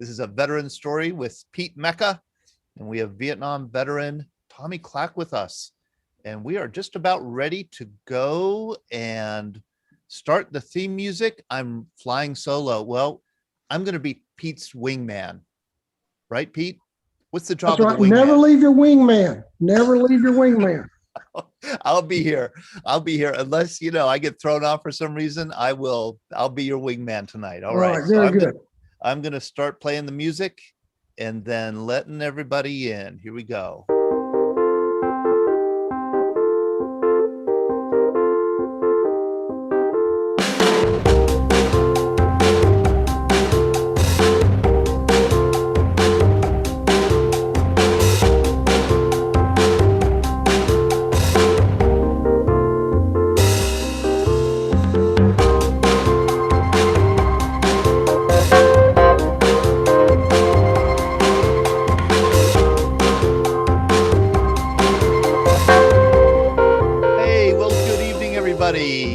This is a veteran story with Pete Mecca, and we have Vietnam veteran Tommy Clack with us. And we are just about ready to go and start the theme music. I'm flying solo. Well, I'm going to be Pete's wingman. Right, Pete? What's the job of the wingman? Never leave your wingman. Never leave your wingman. I'll be here. Unless, I get thrown off for some reason, I'll be your wingman tonight. All right. Very good. I'm going to start playing the music and then letting everybody in. Here we go.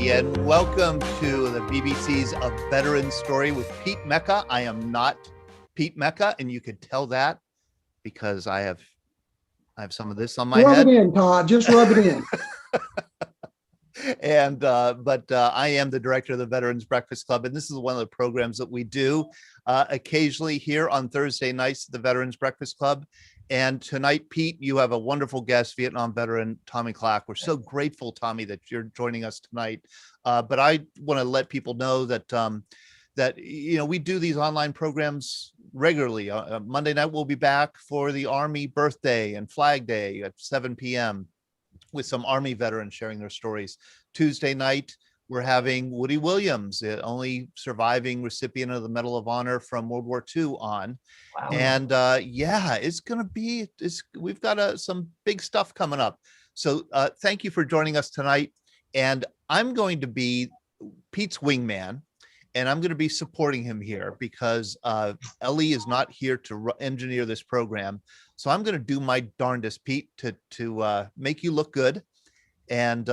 And welcome to the VBC's A Veteran Story with Pete Mecca. I am not Pete Mecca, and you could tell that because I have some of this on my head. Rub it in, Todd. Just rub it in. And but I am the director of the Veterans Breakfast Club, and this is one of the programs that we do occasionally here on Thursday nights at the Veterans Breakfast Club. And tonight, Pete, you have a wonderful guest, Vietnam veteran Tommy Clack. We're so grateful, Tommy, that you're joining us tonight. But I want to let people know that we do these online programs regularly. Monday night, we'll be back for the Army birthday and Flag Day at 7 p.m. with some Army veterans sharing their stories. Tuesday night, we're having Woody Williams, the only surviving recipient of the Medal of Honor from World War II on. Wow. And we've got some big stuff coming up. So thank you for joining us tonight. And I'm going to be Pete's wingman, and I'm going to be supporting him here because Ellie is not here to engineer this program. So I'm going to do my darndest, Pete, to make you look good. And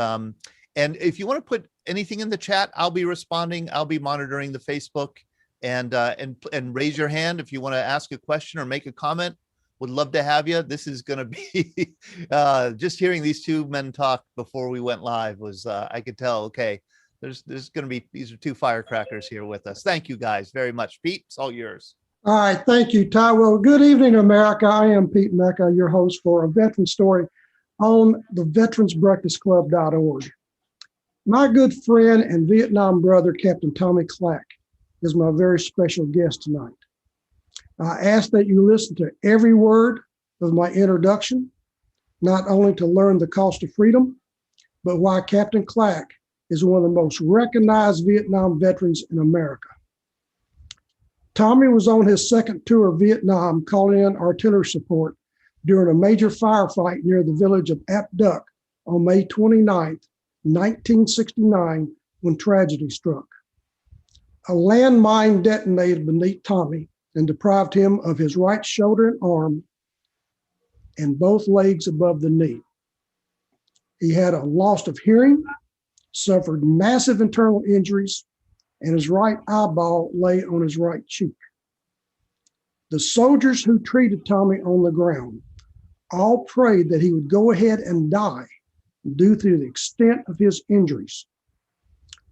if you want to put anything in the chat, I'll be responding. I'll be monitoring the Facebook, and raise your hand if you want to ask a question or make a comment. Would love to have you. This is going to be just hearing these two men talk before we went live was I could tell. Okay, there's going to be, these are two firecrackers here with us. Thank you guys very much. Pete, it's all yours. All right, thank you, Ty. Well, good evening, America. I am Pete Mecca, your host for A Veteran Story on the veteransbreakfastclub.org. My good friend and Vietnam brother, Captain Tommy Clack, is my very special guest tonight. I ask that you listen to every word of my introduction, not only to learn the cost of freedom, but why Captain Clack is one of the most recognized Vietnam veterans in America. Tommy was on his second tour of Vietnam, calling in artillery support during a major firefight near the village of Ap Duc on May 29th, 1969, when tragedy struck. A landmine detonated beneath Tommy and deprived him of his right shoulder and arm and both legs above the knee. He had a loss of hearing, suffered massive internal injuries, and his right eyeball lay on his right cheek. The soldiers who treated Tommy on the ground all prayed that he would go ahead and die due to the extent of his injuries.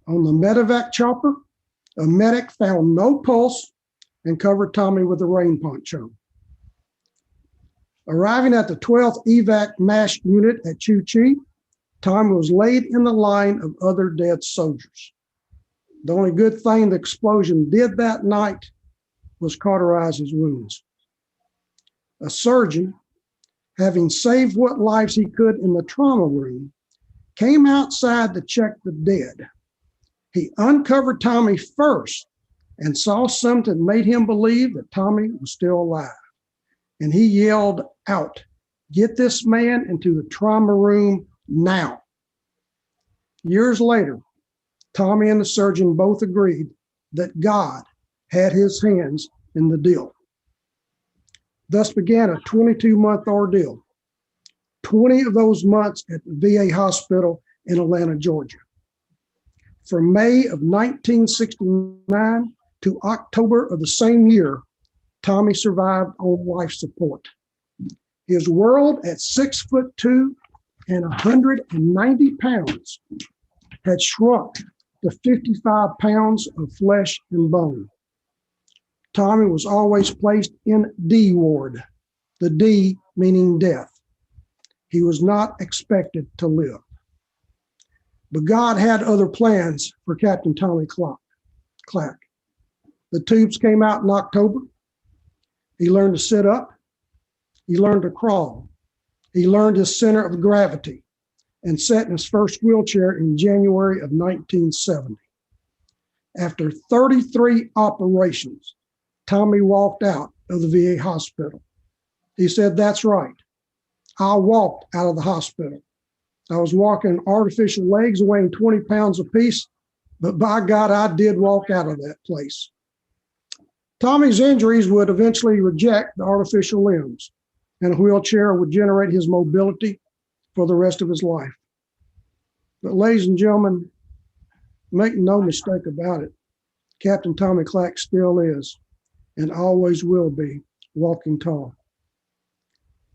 On the medevac chopper, a medic found no pulse and covered Tommy with a rain poncho. Arriving at the 12th evac MASH unit at Chu Chi, Tommy was laid in the line of other dead soldiers. The only good thing the explosion did that night was cauterize his wounds. A surgeon, having saved what lives he could in the trauma room, came outside to check the dead. He uncovered Tommy first and saw something that made him believe that Tommy was still alive. And he yelled out, "Get this man into the trauma room now." Years later, Tommy and the surgeon both agreed that God had his hands in the deal. Thus began a 22-month ordeal, 20 of those months at the VA hospital in Atlanta, Georgia. From May of 1969 to October of the same year, Tommy survived on life support. His world at 6'2" and 190 pounds had shrunk to 55 pounds of flesh and bone. Tommy was always placed in D ward, the D meaning death. He was not expected to live. But God had other plans for Captain Tommy Clack. The tubes came out in October. He learned to sit up. He learned to crawl. He learned his center of gravity and sat in his first wheelchair in January of 1970. After 33 operations, Tommy walked out of the VA hospital. He said, "That's right. I walked out of the hospital. I was walking artificial legs weighing 20 pounds apiece, but by God, I did walk out of that place." Tommy's injuries would eventually reject the artificial limbs, and a wheelchair would generate his mobility for the rest of his life. But ladies and gentlemen, make no mistake about it, Captain Tommy Clack still is and always will be walking tall.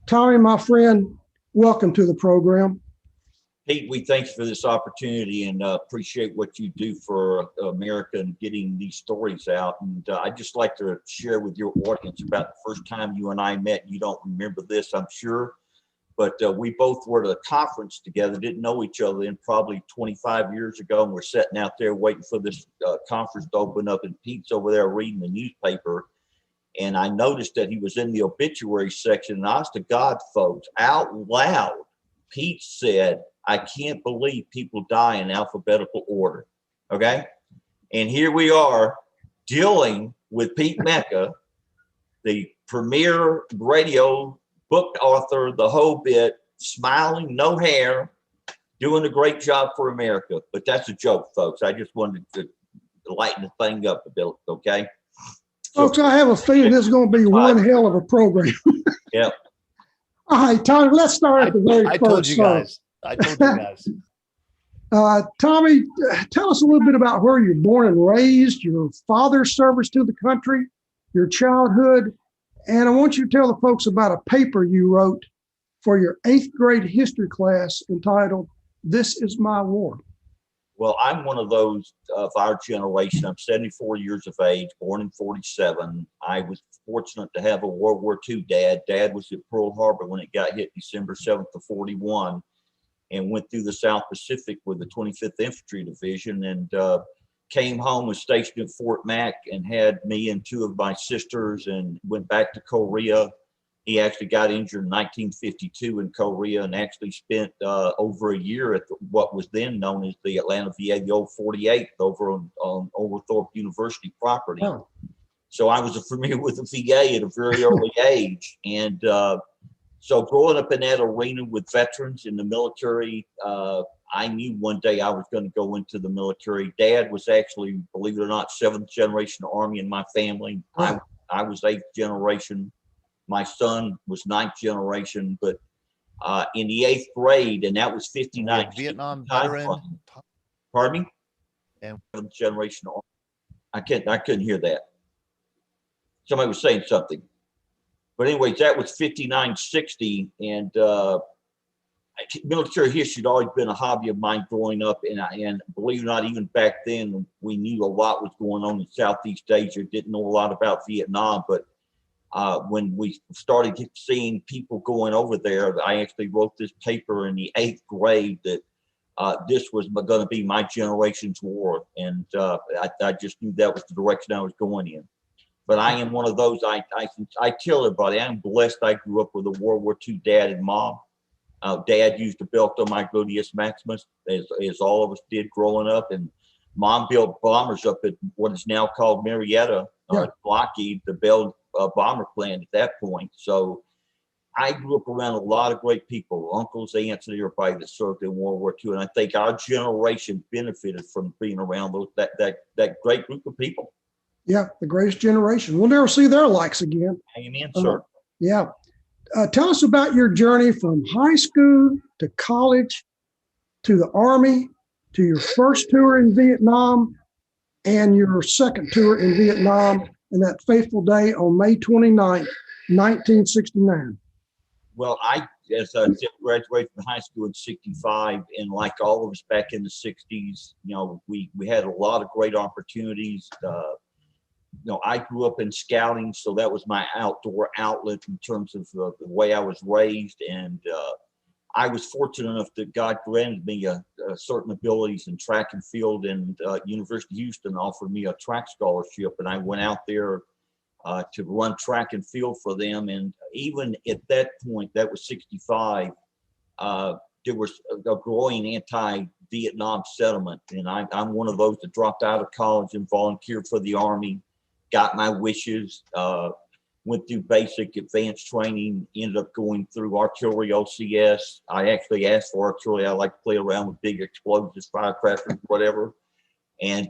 Tommy, my friend, welcome to the program. Pete, we thank you for this opportunity and appreciate what you do for America and getting these stories out. And I'd just like to share with your audience about the first time you and I met. You don't remember this, I'm sure, but we both were at a conference together, didn't know each other in probably 25 years ago. And we're sitting out there waiting for this conference to open up, and Pete's over there reading the newspaper. And I noticed that he was in the obituary section. And honest to God, folks, out loud, Pete said, "I can't believe people die in alphabetical order." Okay. And here we are dealing with Pete Mecca, the premier radio book author, the whole bit, smiling, no hair, doing a great job for America. But that's a joke, folks. I just wanted to lighten the thing up a bit. Okay. Folks, I have a feeling this is going to be one hell of a program. Yep. All right, Tommy, let's start at the very I first. told you guys. I told you guys. Tommy, tell us a little bit about where you're born and raised, your father's service to the country, your childhood, and I want you to tell the folks about a paper you wrote for your 8th grade history class entitled, "This Is My War." Well, I'm one of those of our generation. I'm 74 years of age, born in 47. I was fortunate to have a World War II dad. Dad was at Pearl Harbor when it got hit December 7th of 41, and went through the South Pacific with the 25th Infantry Division, and came home, was stationed at Fort Mac, and had me and 2 of my sisters, and went back to Korea. He actually got injured in 1952 in Korea, and actually spent over a year at what was then known as the Atlanta VA, the old 48th, over on Oglethorpe University property. Oh. So I was familiar with the VA at a very early age. And so growing up in that arena with veterans in the military, I knew one day I was going to go into the military. Dad was actually, believe it or not, 7th generation Army in my family. Oh. I was 8th generation. My son was 9th generation, but in the 8th grade, and that was 59. Vietnam veteran. Pardon me? And 7th generation Army. I couldn't hear that. Somebody was saying something. But anyways, that was 59-60, and military history had always been a hobby of mine growing up, and believe it or not, even back then, we knew a lot was going on in Southeast Asia. Didn't know a lot about Vietnam, but when we started seeing people going over there, I actually wrote this paper in the 8th grade that this was going to be my generation's war, and I just knew that was the direction I was going in. But I am one of those, I tell everybody, I'm blessed I grew up with a World War II dad and mom. Dad used a belt on my gluteus maximus, as all of us did growing up. And mom built bombers up at what is now called Marietta, Lockheed, the Bell bomber plant at that point. So I grew up around a lot of great people, uncles, aunts, and everybody that served in World War II. And I think our generation benefited from being around that great group of people. Yeah, the greatest generation. We'll never see their likes again. Amen, sir. Yeah. Tell us about your journey from high school to college to the Army to your first tour in Vietnam and your second tour in Vietnam and that fateful day on May 29th, 1969? Well, as I said, graduated from high school in '65, and like all of us back in the '60s, we had a lot of great opportunities. I grew up in scouting, so that was my outdoor outlet in terms of the way I was raised, and I was fortunate enough that God granted me certain abilities in track and field, and University of Houston offered me a track scholarship, and I went out there to run track and field for them. And even at that point, that was '65, there was a growing anti-Vietnam sentiment. And I'm one of those that dropped out of college and volunteered for the Army, got my wishes, went through basic advanced training, ended up going through artillery OCS. I actually asked for artillery. I like to play around with big explosives, firecrackers, whatever. And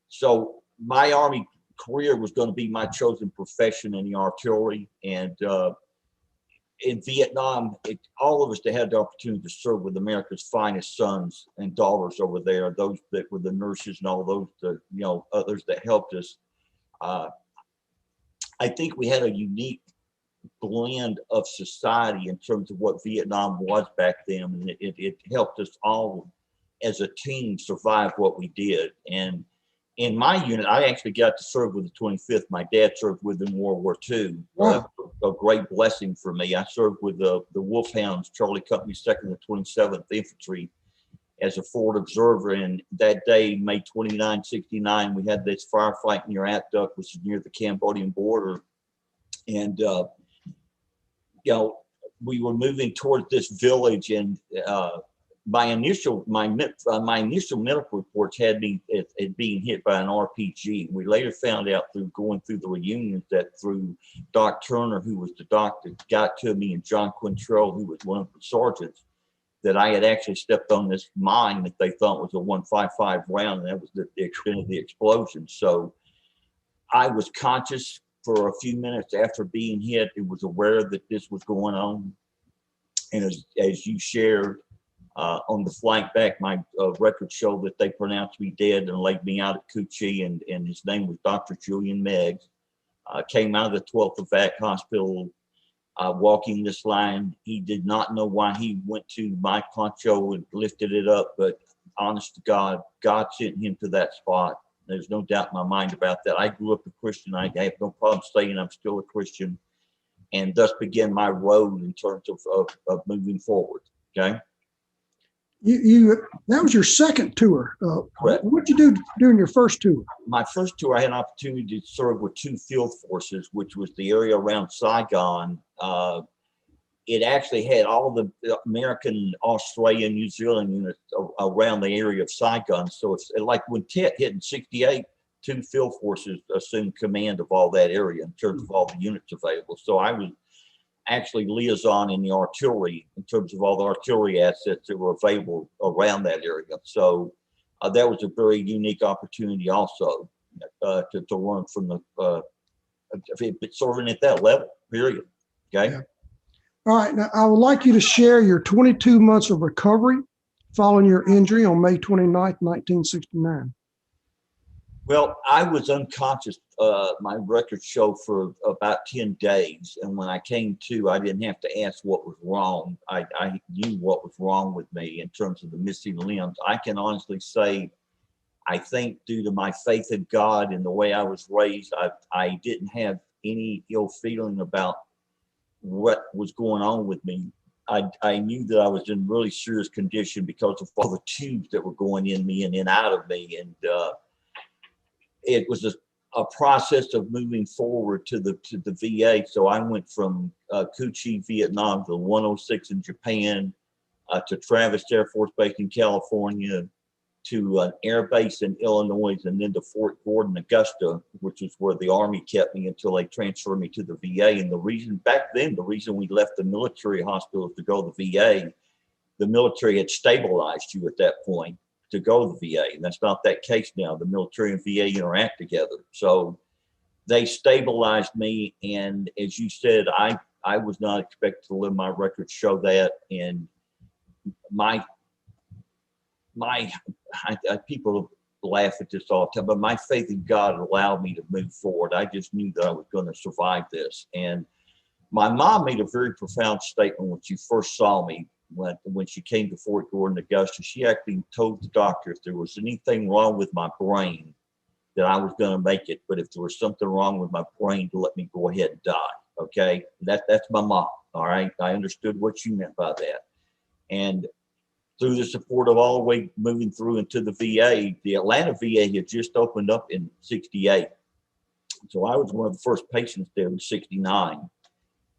so my Army career was going to be my chosen profession in the artillery. And in Vietnam, all of us that had the opportunity to serve with America's finest sons and daughters over there, those that were the nurses and all those that, others that helped us. I think we had a unique blend of society in terms of what Vietnam was back then, and it helped us all as a team survive what we did. And in my unit, I actually got to serve with the 25th. My dad served with in World War II. Wow. A great blessing for me. I served with the Wolfhounds, Charlie Company 2nd and 27th Infantry, as a forward observer. And that day, May 29, '69, we had this firefight near Atduck, which is near the Cambodian border. And, we were moving towards this village, and my initial medical reports had me at being hit by an RPG. We later found out through going through the reunions that through Doc Turner, who was the doctor, got to me, and John Quintrell, who was one of the sergeants, that I had actually stepped on this mine that they thought was a 155 round, and that was the extent of the explosion. So I was conscious for a few minutes after being hit. It was aware that this was going on. And as you shared, on the flight back, my records show that they pronounced me dead and laid me out at Cu Chi, and his name was Dr. Julian Meggs. Came out of the 12th Evac Hospital, walking this line. He did not know why he went to my poncho and lifted it up, but honest to God, God sent him to that spot. There's no doubt in my mind about that. I grew up a Christian. I have no problem saying I'm still a Christian, and thus began my road in terms of moving forward. Okay. That was your second tour. Correct. What did you do during your first tour? My first tour, I had an opportunity to serve with 2 field forces, which was the area around Saigon. It actually had all the American, Australian, New Zealand units around the area of Saigon. So it's like when Tet hit in '68, 2 field forces assumed command of all that area in terms of all the units available. So I was actually liaison in the artillery in terms of all the artillery assets that were available around that area. So that was a very unique opportunity also to learn from serving at that level, period. Okay. Yeah. All right. Now, I would like you to share your 22 months of recovery following your injury on May 29th, 1969. Well, I was unconscious, my records show, for about 10 days. And when I came to, I didn't have to ask what was wrong. I knew what was wrong with me in terms of the missing limbs. I can honestly say, I think due to my faith in God and the way I was raised, I didn't have any ill feeling about what was going on with me. I knew that I was in really serious condition because of all the tubes that were going in me and in out of me. And it was a process of moving forward to the VA. So I went from Cu Chi, Vietnam, to 106 in Japan, to Travis Air Force Base in California, to an air base in Illinois, and then to Fort Gordon, Augusta, which is where the Army kept me until they transferred me to the VA. And the reason back then, the reason we left the military hospitals to go to the VA, the military had stabilized you at that point to go to the VA. And that's not that case now. The military and VA interact together. So they stabilized me. And as you said, I was not expected to live. My records show that. And people laugh at this all the time, but my faith in God allowed me to move forward. I just knew that I was going to survive this. And my mom made a very profound statement when she first saw me, when she came to Fort Gordon, Augusta. She actually told the doctor if there was anything wrong with my brain, that I was going to make it, but if there was something wrong with my brain, to let me go ahead and die. Okay, that's my mom. All right, I understood what she meant by that, and through the support of all the way moving through into the VA, the Atlanta VA had just opened up in '68, so I was one of the first patients there in '69,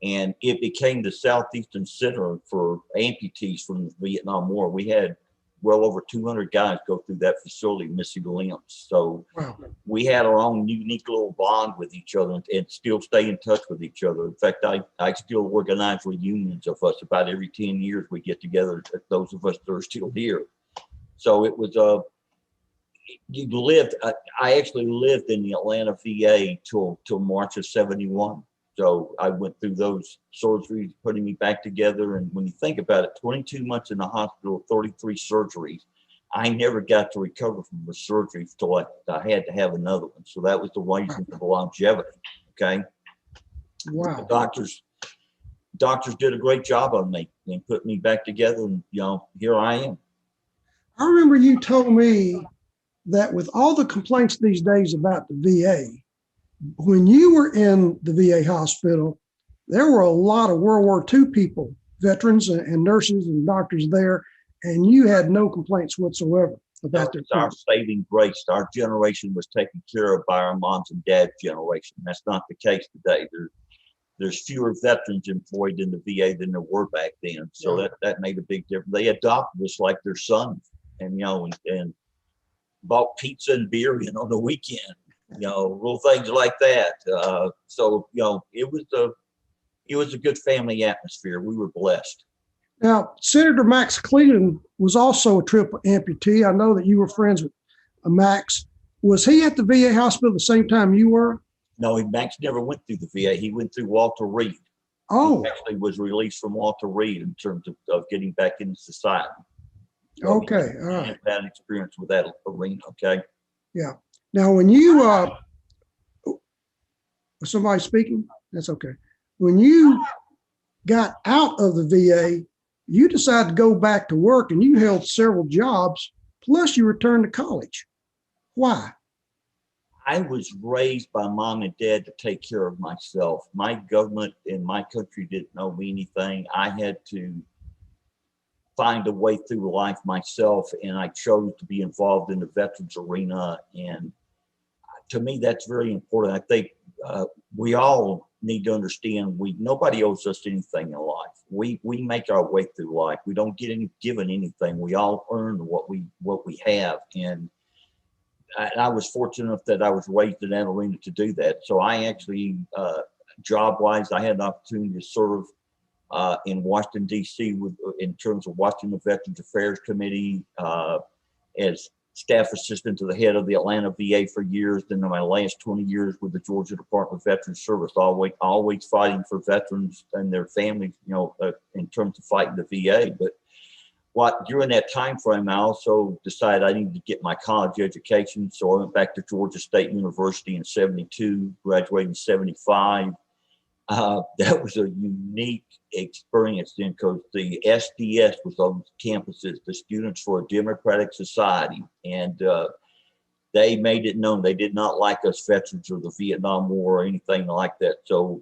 and it became the Southeastern Center for amputees from the Vietnam War. We had well over 200 guys go through that facility missing limbs. So Wow. we had our own unique little bond with each other and still stay in touch with each other. In fact, I still organize reunions of us about every 10 years. We get together, those of us that are still here. So it was I actually lived in the Atlanta VA till March of '71. So I went through those surgeries, putting me back together. And when you think about it, 22 months in the hospital, 33 surgeries, I never got to recover from the surgery until I had to have another one. So that was the reason for the longevity. Okay. Wow. The doctors did a great job on me and put me back together. And, here I am. I remember you told me that with all the complaints these days about the VA, when you were in the VA hospital, there were a lot of World War II people, veterans and nurses and doctors there, and you had no complaints whatsoever about their Our saving grace. Our generation was taken care of by our moms and dad's generation. That's not the case today. There's fewer veterans employed in the VA than there were back then. So that made a big difference. They adopted us like their sons, and and bought pizza and beer on the weekend. Little things like that. So it was a good family atmosphere. We were blessed. Now, Senator Max Cleland was also a triple amputee. I know that you were friends with Max. Was he at the VA hospital the same time you were? No, Max never went through the VA. He went through Walter Reed. Oh, He actually was released from Walter Reed in terms of getting back into society. So okay. All right. had that experience with that arena. Okay. Yeah. Now, when you, was somebody speaking? That's okay. When you got out of the VA, you decided to go back to work and you held several jobs, plus you returned to college. Why? I was raised by mom and dad to take care of myself. My government in my country didn't know me anything. I had to find a way through life myself, and I chose to be involved in the veterans arena. And to me, that's very important. I think we all need to understand nobody owes us anything in life. We make our way through life. We don't get given anything. We all earn what we have. And I was fortunate enough that I was raised in that arena to do that. So I actually, job-wise, I had an opportunity to serve in Washington, D.C. in terms of Washington Veterans Affairs Committee as staff assistant to the head of the Atlanta VA for years. Then in my last 20 years with the Georgia Department of Veterans Service, always fighting for veterans and their families, in terms of fighting the VA. But during that time frame, I also decided I needed to get my college education. So I went back to Georgia State University in '72, graduated in '75. That was a unique experience then, because the SDS was on campuses, the Students for a Democratic Society, and they made it known they did not like us veterans of the Vietnam War or anything like that. So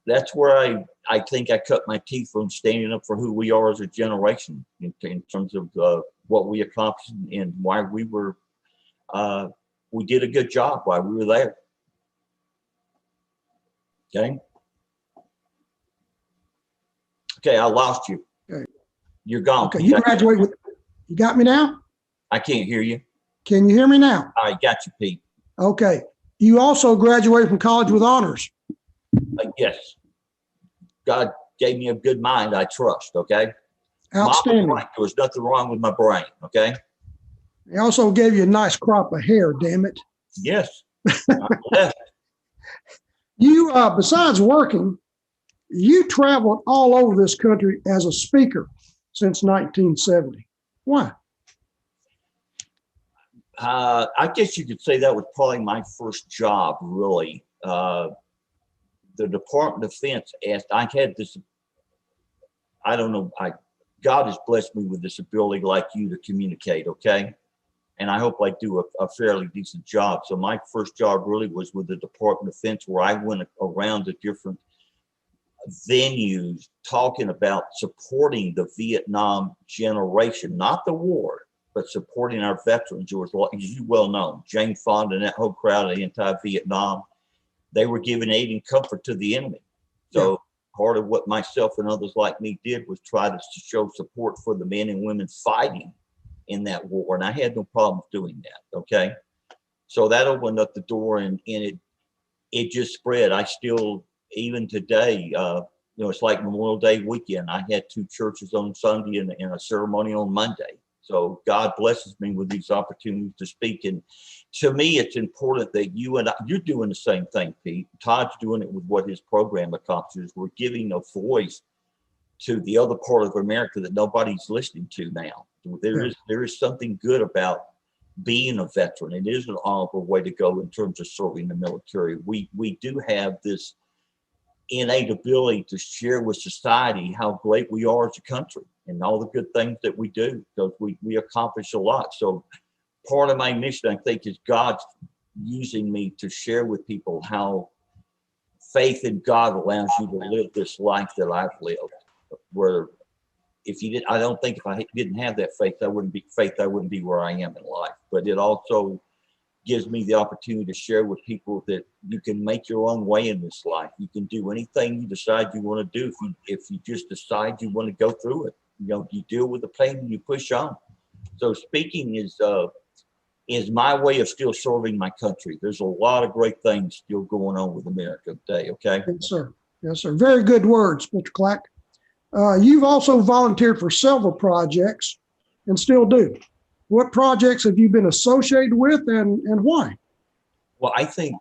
that's where I think I cut my teeth on standing up for who we are as a generation in terms of what we accomplished and why we did a good job while we were there. Okay, I lost you. Okay. You're gone. Okay, you graduate with, you got me now? I can't hear you. Can you hear me now? All right, got you, Pete. Okay. You also graduated from college with honors. Yes. God gave me a good mind, I trust, okay? Outstanding. Mom was right. There was nothing wrong with my brain, okay? He also gave you a nice crop of hair, damn it. Yes. I'm blessed. You, besides working, you traveled all over this country as a speaker since 1970. Why? I guess you could say that was probably my first job, really. The Department of Defense asked, I had this, I don't know, God has blessed me with this ability like you to communicate, okay? And I hope I do a fairly decent job. So my first job really was with the Department of Defense, where I went around to different venues talking about supporting the Vietnam generation, not the war, but supporting our veterans. Who was, as you well know, Jane Fonda and that whole crowd of anti-Vietnam, they were giving aid and comfort to the enemy. So part of what myself and others like me did was try to show support for the men and women fighting in that war. And I had no problems doing that, okay? So that opened up the door, and it just spread. I still, even today, it's like Memorial Day weekend. I had 2 churches on Sunday and a ceremony on Monday. So God blesses me with these opportunities to speak. And to me, it's important that you and I, you're doing the same thing, Pete. Todd's doing it with what his program accomplishes. We're giving a voice to the other part of America that nobody's listening to now. There is something good about being a veteran. It is an honorable way to go in terms of serving the military. We do have this innate ability to share with society how great we are as a country and all the good things that we do, because we accomplish a lot. So part of my mission, I think, is God's using me to share with people how faith in God allows you to live this life that I've lived. Where if you did, I don't think if I didn't have that faith, I wouldn't be where I am in life. But it also gives me the opportunity to share with people that you can make your own way in this life. You can do anything you decide you want to do. If you just decide you want to go through it, you deal with the pain and you push on. So speaking is my way of still serving my country. There's a lot of great things still going on with America today. Okay. Yes, sir. Yes, sir. Very good words, Mr. Clack. You've also volunteered for several projects and still do. What projects have you been associated with, and why? Well, I think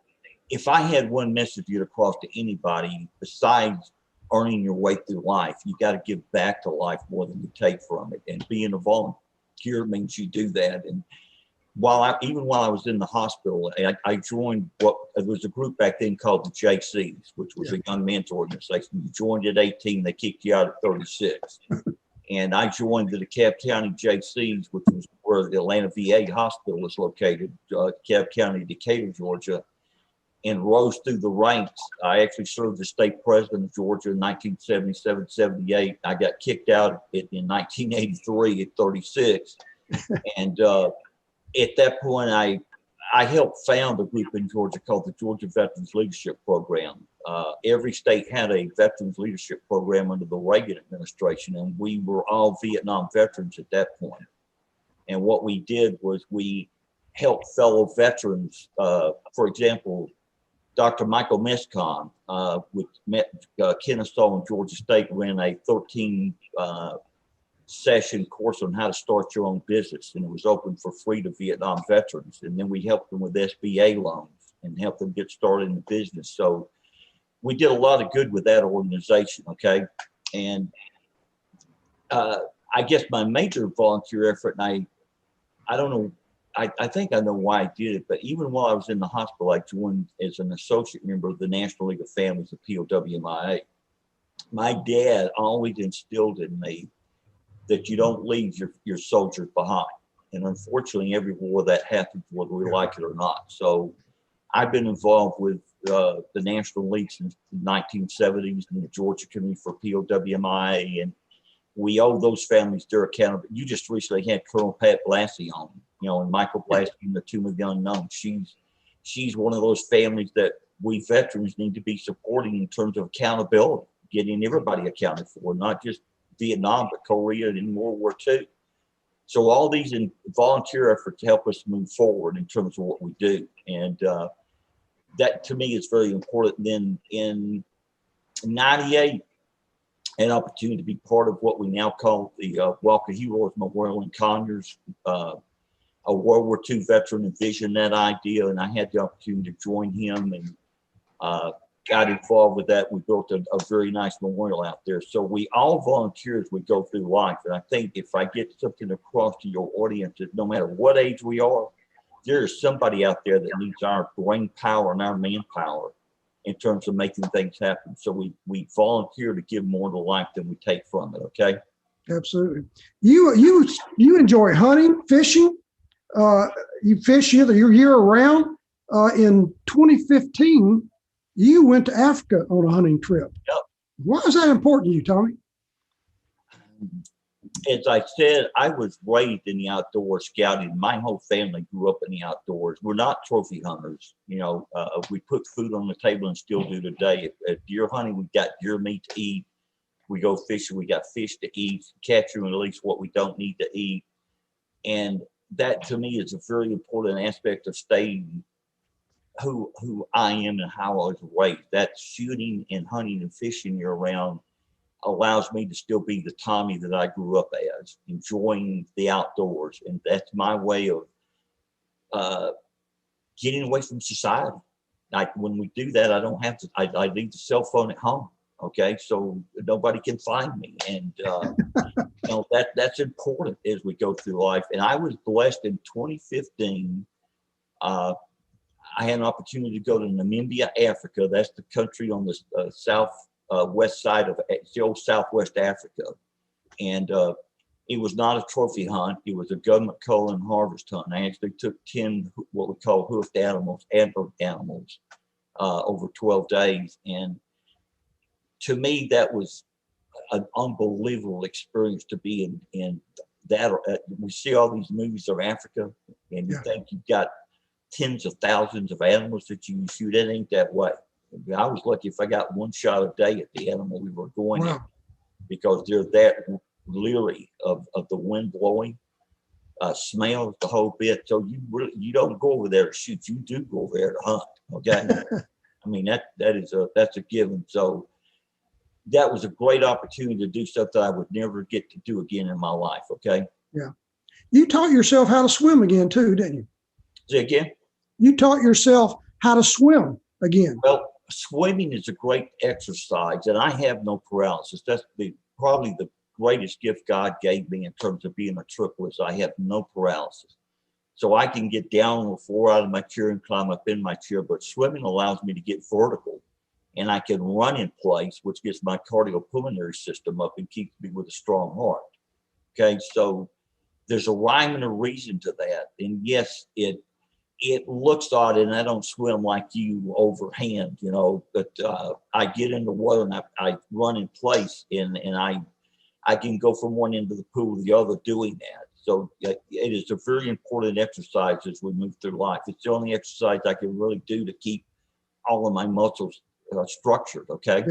if I had one message to get across to anybody, besides earning your way through life, you got to give back to life more than you take from it. And being a volunteer means you do that. And even while I was in the hospital, I joined there was a group back then called the Jaycees, which was a young men's organization. You joined at 18, they kicked you out at 36. And I joined the DeKalb County Jaycees, which was where the Atlanta VA hospital is located, DeKalb County, Decatur, Georgia, and rose through the ranks. I actually served as state president of Georgia in 1977, 78. I got kicked out in 1983 at 36. And at that point, I helped found a group in Georgia called the Georgia Veterans Leadership Program. Every state had a veterans leadership program under the Reagan administration, and we were all Vietnam veterans at that point. And what we did was we helped fellow veterans, for example, Dr. Michael Mescon with Kennesaw and Georgia State ran a 13 session course on how to start your own business, and it was open for free to Vietnam veterans. And then we helped them with SBA loans and helped them get started in the business. So we did a lot of good with that organization. Okay. And I guess my major volunteer effort, and I don't know, I think I know why I did it, but even while I was in the hospital, I joined as an associate member of the National League of Families of POWMIA. My dad always instilled in me that you don't leave your soldiers behind. And unfortunately, every war that happens, whether we like it or not. So I've been involved with the National League since the 1970s in the Georgia Committee for POWMIA, and we owe those families their accountability. You just recently had Colonel Pat Blassie on, and Michael Blassie and the Tomb of the Unknown. She's one of those families that we veterans need to be supporting in terms of accountability, getting everybody accounted for, not just Vietnam, but Korea and World War II. So all these volunteer efforts help us move forward in terms of what we do. And that to me is very important. Then in 98, an opportunity to be part of what we now call the Walk of Heroes Memorial in Conyers. A World War II veteran envisioned that idea, and I had the opportunity to join him and got involved with that. We built a very nice memorial out there. So we all volunteer as we go through life. And I think if I get something across to your audience, that no matter what age we are, there's somebody out there that needs our brain power and our manpower in terms of making things happen. So we volunteer to give more to life than we take from it. Okay. Absolutely. You enjoy hunting, fishing. You fish either year round. In 2015, you went to Africa on a hunting trip. Yep. Why is that important to you, Tommy? As I said, I was raised in the outdoors, scouting. My whole family grew up in the outdoors. We're not trophy hunters. You know, we put food on the table and still do today. At deer hunting, we got deer meat to eat. We go fishing, we got fish to eat, catch and release what we don't need to eat. And that to me is a very important aspect of staying who I am and how I was raised. That shooting and hunting and fishing year round allows me to still be the Tommy that I grew up as, enjoying the outdoors. And that's my way of getting away from society. Like when we do that, I don't have to, I leave the cell phone at home. Okay. So nobody can find me. And, you know, that's important as we go through life. And I was blessed in 2015. I had an opportunity to go to Namibia, Africa. That's the country on the west side of the old Southwest Africa. And it was not a trophy hunt. It was a government cull and harvest hunt. I actually took 10 what we call hoofed animals, antlered animals, over 12 days. And to me, that was an unbelievable experience to be in that. We see all these movies of Africa, and you think you've got tens of thousands of animals that you can shoot. It ain't that way. I was lucky if I got one shot a day at the animal we were going at, because they're that leery of the wind blowing, smells, the whole bit. So you don't go over there to shoot. You do go over there to hunt. Okay. I mean, that's a given. So that was a great opportunity to do something I would never get to do again in my life. Okay. Yeah. You taught yourself how to swim again too, didn't you? Say again? You taught yourself how to swim again. Well, swimming is a great exercise, and I have no paralysis. That's probably the greatest gift God gave me in terms of being a triplet. I have no paralysis. So I can get down on the floor out of my chair and climb up in my chair, but swimming allows me to get vertical, and I can run in place, which gets my cardiopulmonary system up and keeps me with a strong heart. Okay, so there's a rhyme and a reason to that. And yes, it looks odd, and I don't swim like you overhand, you know, but I get in the water and I run in place, and I can go from one end of the pool to the other doing that. So it is a very important exercise as we move through life. It's the only exercise I can really do to keep all of my muscles structured. Okay.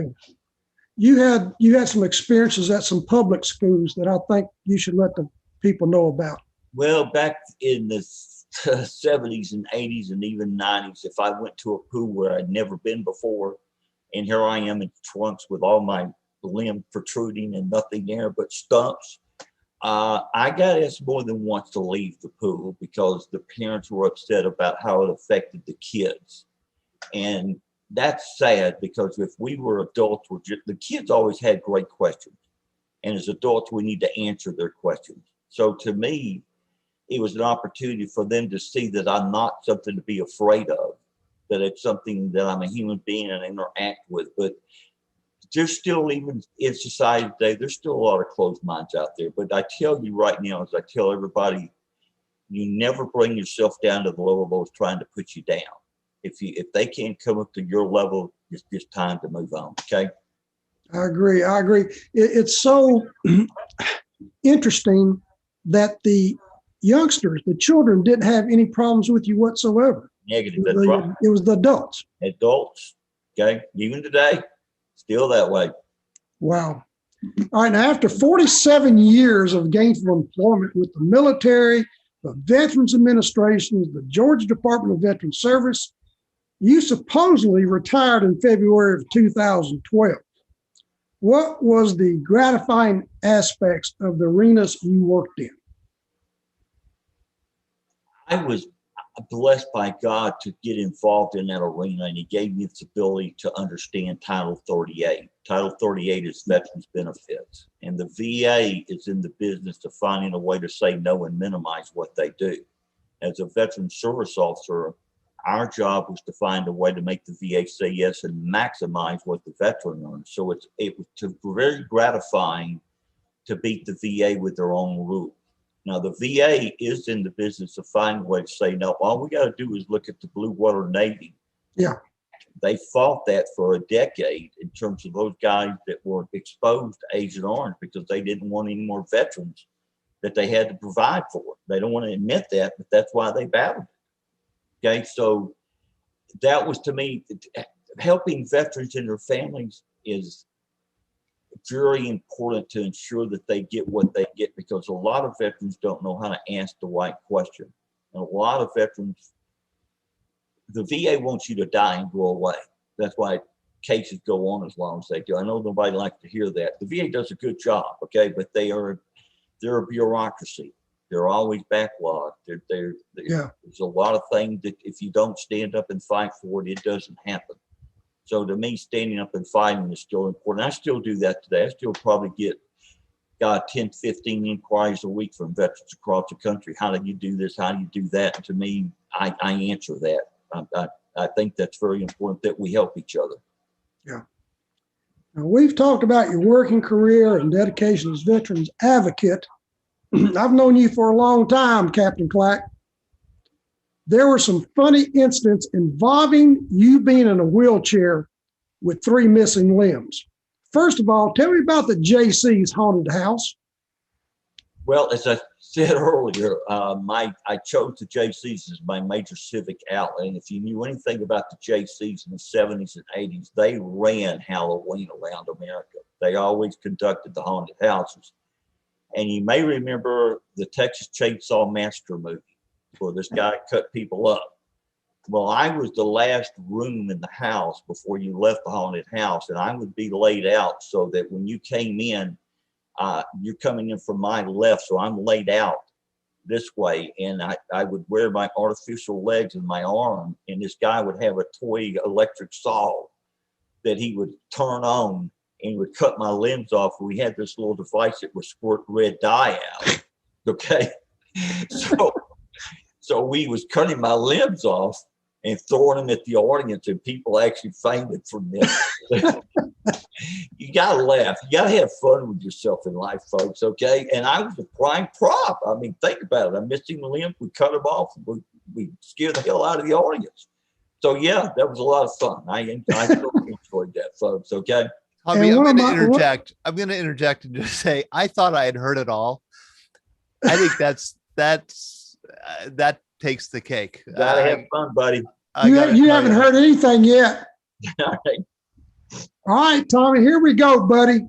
You had some experiences at some public schools that I think you should let the people know about. Well, back in the 70s and 80s and even 90s, if I went to a pool where I'd never been before, and here I am in trunks with all my limb protruding and nothing there but stumps, I got asked more than once to leave the pool because the parents were upset about how it affected the kids. And that's sad, because if we were adults, the kids always had great questions. And as adults, we need to answer their questions. So to me, it was an opportunity for them to see that I'm not something to be afraid of, that it's something that I'm a human being and I interact with. But there's still, even in society today, there's still a lot of closed minds out there. But I tell you right now, as I tell everybody, you never bring yourself down to the level of those trying to put you down. If they can't come up to your level, it's just time to move on. Okay. I agree. It's so interesting that the youngsters, the children, didn't have any problems with you whatsoever. Negative. That's right. It was the adults. Adults. Okay. Even today, still that way. Wow. All right. Now, after 47 years of gainful employment with the military, the Veterans Administration, the Georgia Department of Veterans Service, you supposedly retired in February of 2012. What was the gratifying aspects of the arenas you worked in? I was blessed by God to get involved in that arena, and He gave me this ability to understand Title 38. Title 38 is veterans benefits, and the VA is in the business of finding a way to say no and minimize what they do. as a veteran service officer, our job was to find a way to make the VA say yes and maximize what the veteran earned. So it was very gratifying to beat the VA with their own rule. Now, the VA is in the business of finding a way to say, no, all we got to do is look at the Blue Water Navy. Yeah. They fought that for a decade in terms of those guys that were exposed to Agent Orange because they didn't want any more veterans that they had to provide for. They don't want to admit that, but that's why they battled it. Okay, so that was, to me, helping veterans and their families is very important to ensure that they get what they get, because a lot of veterans don't know how to ask the right question. And a lot of veterans, the VA wants you to die and go away. That's why cases go on as long as they do. I know nobody likes to hear that. The VA does a good job, okay, but they're a bureaucracy. They're always backlogged. There's a lot of things that if you don't stand up and fight for it, it doesn't happen. So to me, standing up and fighting is still important. I still do that today. I still probably get 10, 15 inquiries a week from veterans across the country. How do you do this? How do you do that? And to me, I answer that. I think that's very important that we help each other. Yeah. Now, we've talked about your working career and dedication as veterans advocate. I've known you for a long time, Captain Clack. There were some funny incidents involving you being in a wheelchair with 3 missing limbs. First of all, tell me about the Jaycees haunted house. Well, as I said earlier, I chose the Jaycees as my major civic outlet. And if you knew anything about the Jaycees in the 70s and 80s, they ran Halloween around America. They always conducted the haunted houses. And you may remember the Texas Chainsaw Massacre movie, where this guy cut people up. Well, I was the last room in the house before you left the haunted house, and I would be laid out so that when you came in, you're coming in from my left, so I'm laid out this way, and I would wear my artificial legs and my arm, and this guy would have a toy electric saw that he would turn on and would cut my limbs off. We had this little device that would squirt red dye out. Okay, so we was cutting my limbs off and throwing them at the audience, and people actually fainted from this. You gotta laugh. You gotta have fun with yourself in life, folks. Okay, and I was a prime prop. I mean, think about it. I'm missing the limb. We cut them off. We scared the hell out of the audience. So yeah, that was a lot of fun. I really enjoyed that, folks. Okay. Tommy, I'm going to interject. I'm going to interject and just say I thought I had heard it all. I think that takes the cake. Gotta have fun, buddy. You haven't heard anything yet. All right, Tommy, here we go, buddy.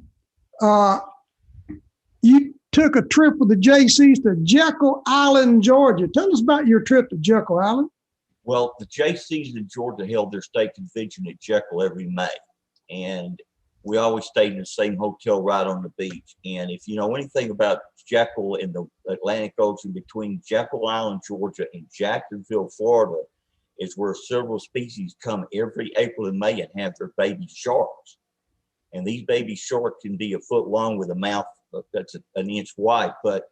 You took a trip with the Jaycees to Jekyll Island, Georgia. Tell us about your trip to Jekyll Island. Well, the Jaycees in Georgia held their state convention at Jekyll every May. And we always stayed in the same hotel right on the beach. And if you know anything about Jekyll and the Atlantic Ocean between Jekyll Island, Georgia and Jacksonville, Florida, is where several species come every April and May and have their baby sharks. And these baby sharks can be a foot long with a mouth that's an inch wide. But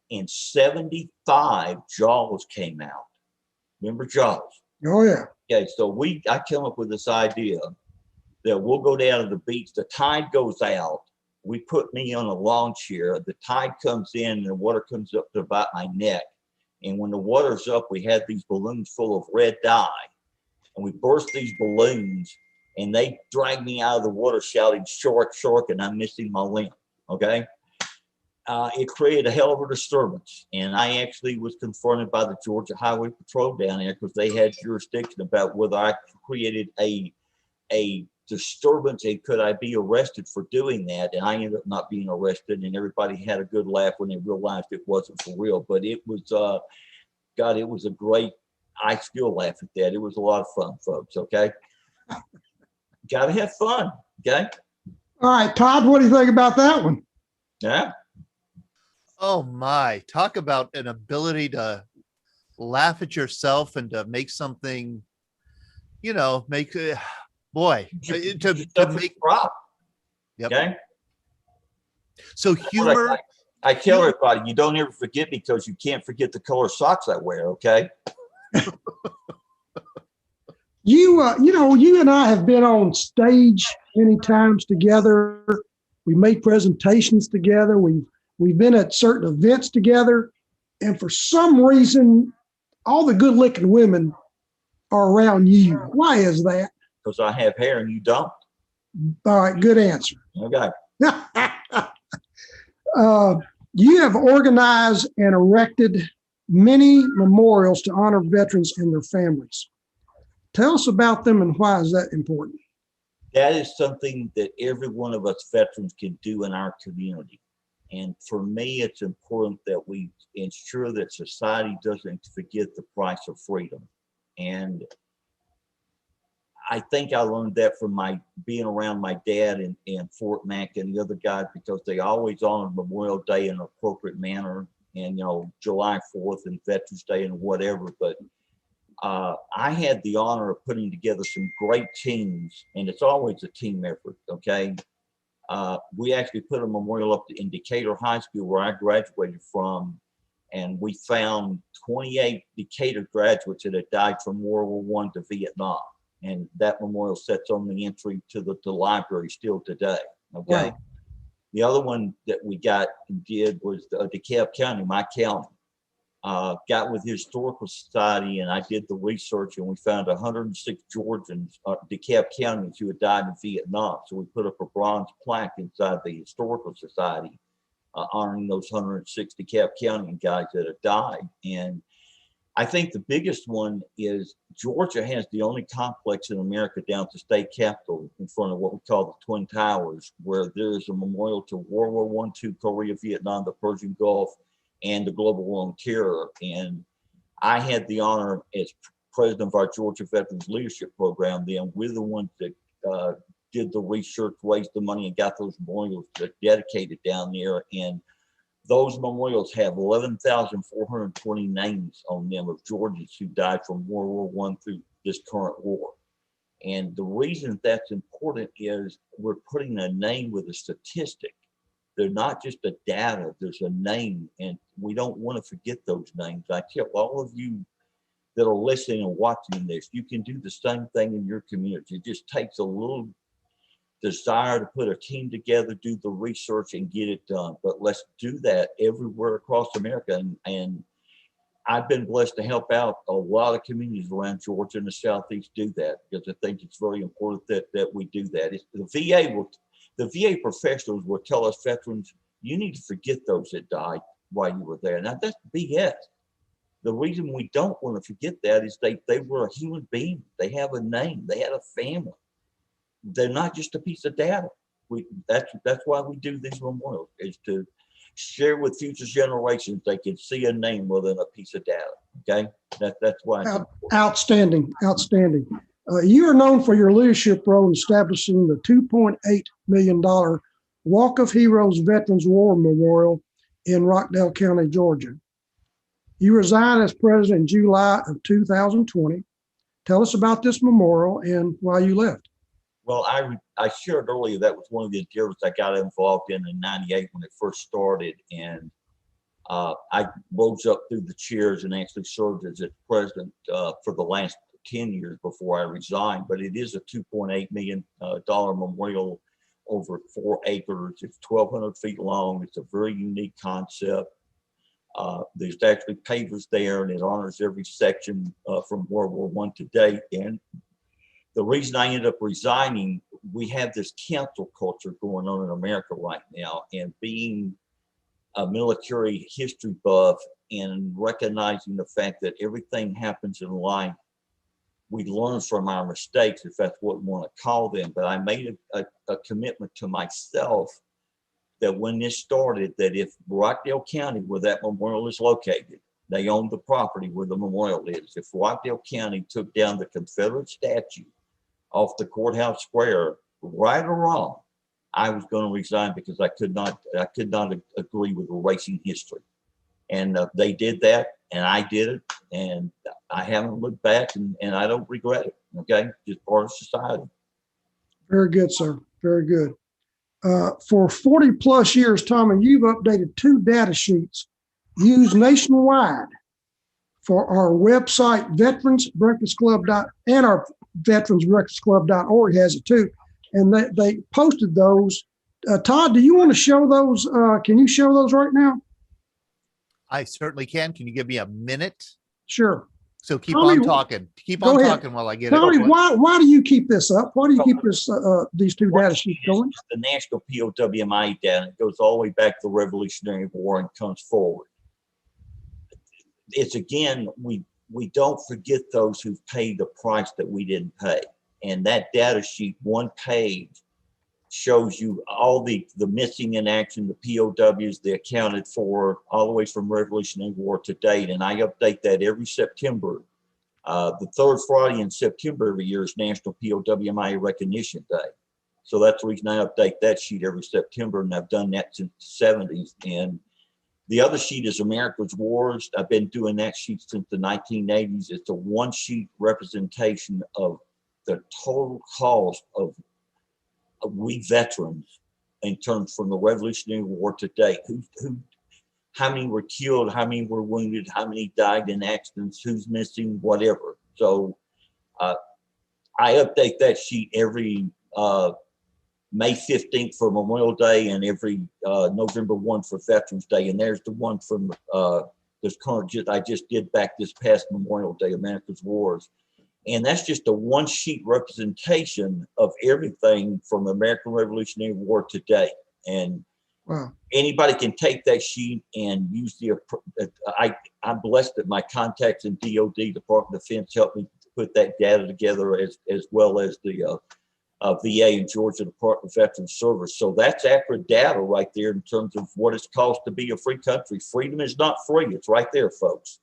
in 75 Jaws came out. Remember Jaws? Oh, yeah. Okay, so I came up with this idea that we'll go down to the beach. The tide goes out. We put me on a lawn chair. The tide comes in and the water comes up to about my neck. And when the water's up, we had these balloons full of red dye. And we burst these balloons and they dragged me out of the water shouting, "Shark, shark," and I'm missing my limb. Okay. It created a hell of a disturbance. And I actually was confronted by the Georgia Highway Patrol down there because they had jurisdiction about whether I created a disturbance and could I be arrested for doing that. And I ended up not being arrested, and everybody had a good laugh when they realized it wasn't for real. But it was, it was a great, I still laugh at that. It was a lot of fun, folks. Okay. Got to have fun. Okay. All right, Todd, what do you think about that one? Yeah. Oh my, talk about an ability to laugh at yourself and to make something, make boy, to make prop. Yep. Okay. So I tell everybody, you don't ever forget because you can't forget the color socks I wear. Okay. You and I have been on stage many times together. We made presentations together. We've been at certain events together, and for some reason, all the good-looking women are around you. Why is that? Because I have hair and you don't. All right, good answer. Okay. You have organized and erected many memorials to honor veterans and their families. Tell us about them and why is that important? That is something that every one of us veterans can do in our community. And for me, it's important that we ensure that society doesn't forget the price of freedom. And I think I learned that from my being around my dad in Fort Mac and the other guys, because they always honored Memorial Day in an appropriate manner, and July 4th and Veterans Day and whatever. But I had the honor of putting together some great teams, and it's always a team effort. Okay, we actually put a memorial up in Decatur High School, where I graduated from, and we found 28 Decatur graduates that had died from World War I to Vietnam. And that memorial sits on the entry to the library still today. Okay. Wow. The other one that we got and did was DeKalb County, my county. Got with the Historical Society, and I did the research, and we found 106 Georgians, DeKalb County, who had died in Vietnam. So we put up a bronze plaque inside the Historical Society, honoring those 106 DeKalb County guys that had died. And I think the biggest one is Georgia has the only complex in America down at the state capitol in front of what we call the Twin Towers, where there is a memorial to World War I, II, Korea, Vietnam, the Persian Gulf, and the Global War on Terror. And I had the honor as president of our Georgia Veterans Leadership Program. Then we're the ones that did the research, raised the money, and got those memorials dedicated down there. And those memorials have 11,420 names on them of Georgians who died from World War I through this current war. And the reason that's important is we're putting a name with a statistic. They're not just a data, there's a name, and we don't want to forget those names. I tell all of you that are listening and watching this, you can do the same thing in your community. It just takes a little desire to put a team together, do the research, and get it done. But let's do that everywhere across America. And I've been blessed to help out a lot of communities around Georgia and the Southeast do that, because I think it's very important that we do that. The VA professionals will tell us veterans, you need to forget those that died while you were there. Now that's BS. The reason we don't want to forget that is they were a human being. They have a name. They had a family. They're not just a piece of data. That's why we do these memorials, is to share with future generations they can see a name within a piece of data. Okay, that's why. Outstanding. You are known for your leadership role in establishing the $2.8 million Walk of Heroes Veterans War Memorial in Rockdale County, Georgia. You resigned as president in July of 2020. Tell us about this memorial and why you left. Well, I shared earlier that was one of the endeavors I got involved in '98 when it first started, and I rose up through the chairs and actually served as its president for the last 10 years before I resigned. But it is a $2.8 million memorial over 4 acres. It's 1,200 feet long. It's a very unique concept. There's actually pavers there, and it honors every section from World War I to date. And the reason I ended up resigning, we have this cancel culture going on in America right now, and being a military history buff and recognizing the fact that everything happens in life, we learn from our mistakes, if that's what we want to call them. But I made a commitment to myself that when this started, that if Rockdale County, where that memorial is located, they own the property where the memorial is. If Rockdale County took down the Confederate statue off the courthouse square, right or wrong, I was going to resign, because I could not agree with erasing history. And they did that, and I did it, and I haven't looked back, and I don't regret it. Okay, just part of society. Very good, sir. Very good. For 40 plus years, Tommy, you've updated 2 data sheets used nationwide for our website, Veterans Breakfast Club and our veteransbreakfastclub.org has it too. And they posted those. Todd, do you want to show those? Can you show those right now? I certainly can. Can you give me a minute? Sure. So keep Tommy, on talking. Keep go on ahead. talking while I get Tommy, it. why do you keep this up? Why do you keep this these 2 data sheets going? The National POWMI data, it goes all the way back to the Revolutionary War and comes forward. It's again, we don't forget those who've paid the price that we didn't pay. And that data sheet, 1 page, shows you all the missing in action, the POWs they accounted for, all the way from Revolutionary War to date. And I update that every September. The 3rd Friday in September every year is National POWMI Recognition Day. So that's the reason I update that sheet every September, and I've done that since the 70s. And the other sheet is America's Wars. I've been doing that sheet since the 1980s. It's a 1-sheet representation of the total cost of we veterans in terms from the Revolutionary War to date. How many were killed, how many were wounded, how many died in accidents, who's missing, whatever. So I update that sheet every May 15th for Memorial Day and every November 1 for Veterans Day. And there's the one from this current I just did back this past Memorial Day, America's Wars. And that's just a 1-sheet representation of everything from the American Revolutionary War to date. And wow. Anybody can take that sheet and use I'm blessed that my contacts in DOD, Department of Defense, helped me put that data together as well as the VA and Georgia Department of Veterans Service. So that's accurate data right there in terms of what it's cost to be a free country. Freedom is not free. It's right there, folks.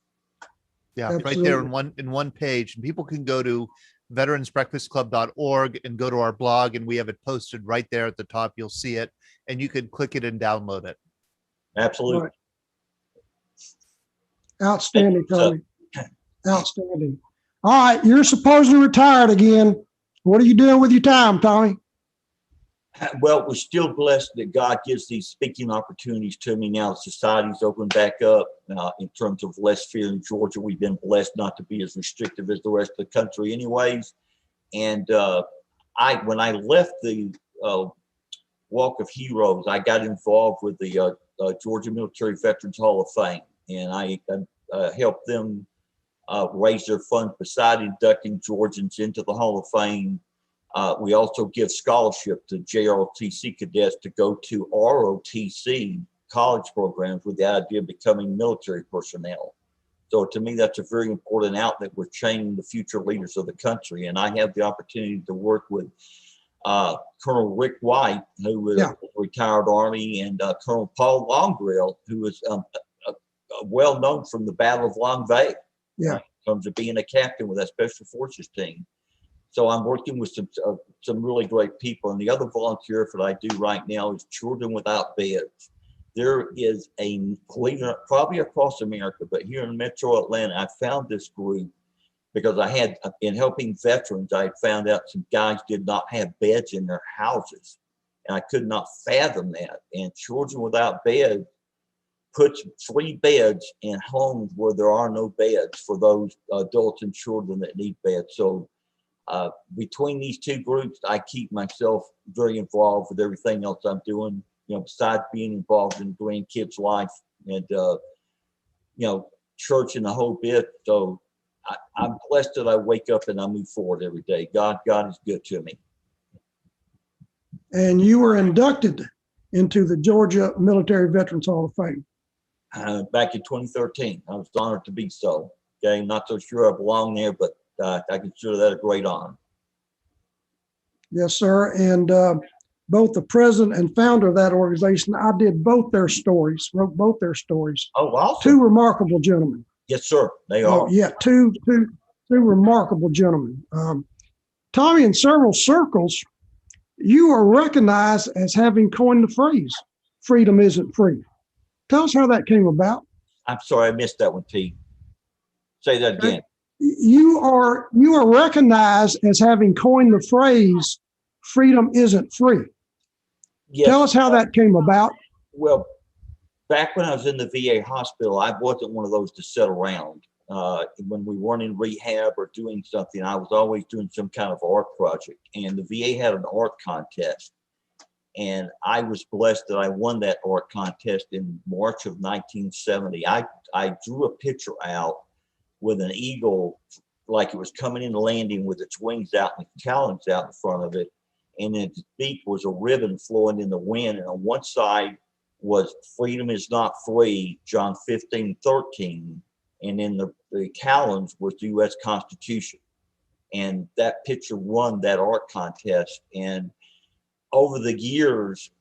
Yeah, Absolutely. Right there in one page. And people can go to veteransbreakfastclub.org and go to our blog, and we have it posted right there at the top. You'll see it, and you can click it and download it. Absolutely. Right. Outstanding, Tommy. Outstanding. All right, you're supposedly retired again. What are you doing with your time, Tommy? Well, we're still blessed that God gives these speaking opportunities to me now. Society's opened back up in terms of less fear in Georgia. We've been blessed not to be as restrictive as the rest of the country anyways. And when I left the Walk of Heroes, I got involved with the Georgia Military Veterans Hall of Fame. And I helped them raise their funds beside inducting Georgians into the Hall of Fame. We also give scholarship to JROTC cadets to go to ROTC college programs with the idea of becoming military personnel. So to me, that's a very important outlet. We're training the future leaders of the country. And I have the opportunity to work with Colonel Rick White, who is a retired Army, and Colonel Paul Longdrill, who is well known from the Battle of Long Bay. Yeah. In terms of being a captain with that Special Forces team. So I'm working with some really great people. And the other volunteer effort I do right now is Children Without Beds. There is believe it or not, probably across America, but here in Metro Atlanta, I found this group because I had, in helping veterans, I found out some guys did not have beds in their houses. And I could not fathom that. And Children Without Beds puts free beds in homes where there are no beds for those adults and children that need beds. So between these 2 groups, I keep myself very involved with everything else I'm doing, besides being involved in grandkids' life and, church and the whole bit. So I'm blessed that I wake up and I move forward every day. God is good to me. And you were inducted into the Georgia Military Veterans Hall of Fame. Back in 2013, I was honored to be so. Okay, not so sure I belong there, but I consider that a great honor. Yes, sir. And both the president and founder of that organization, I did both their stories, wrote both their stories. Oh, awesome. 2 remarkable gentlemen. Yes, sir. They are. Yeah, two remarkable gentlemen. Tommy, in several circles, you are recognized as having coined the phrase, freedom isn't free. Tell us how that came about. I'm sorry, I missed that one, T. Say that again. You are recognized as having coined the phrase, freedom isn't free. Yes. Tell us how that came about. Well, back when I was in the VA hospital, I wasn't one of those to sit around. When we weren't in rehab or doing something, I was always doing some kind of art project. And the VA had an art contest. And I was blessed that I won that art contest in March of 1970. I drew a picture out with an eagle, like it was coming in landing with its wings out and its talons out in front of it. And its beak was a ribbon flowing in the wind. And on one side was freedom is not free, John 15:13. And then the talons was the U.S. Constitution. And that picture won that art contest. And over the years,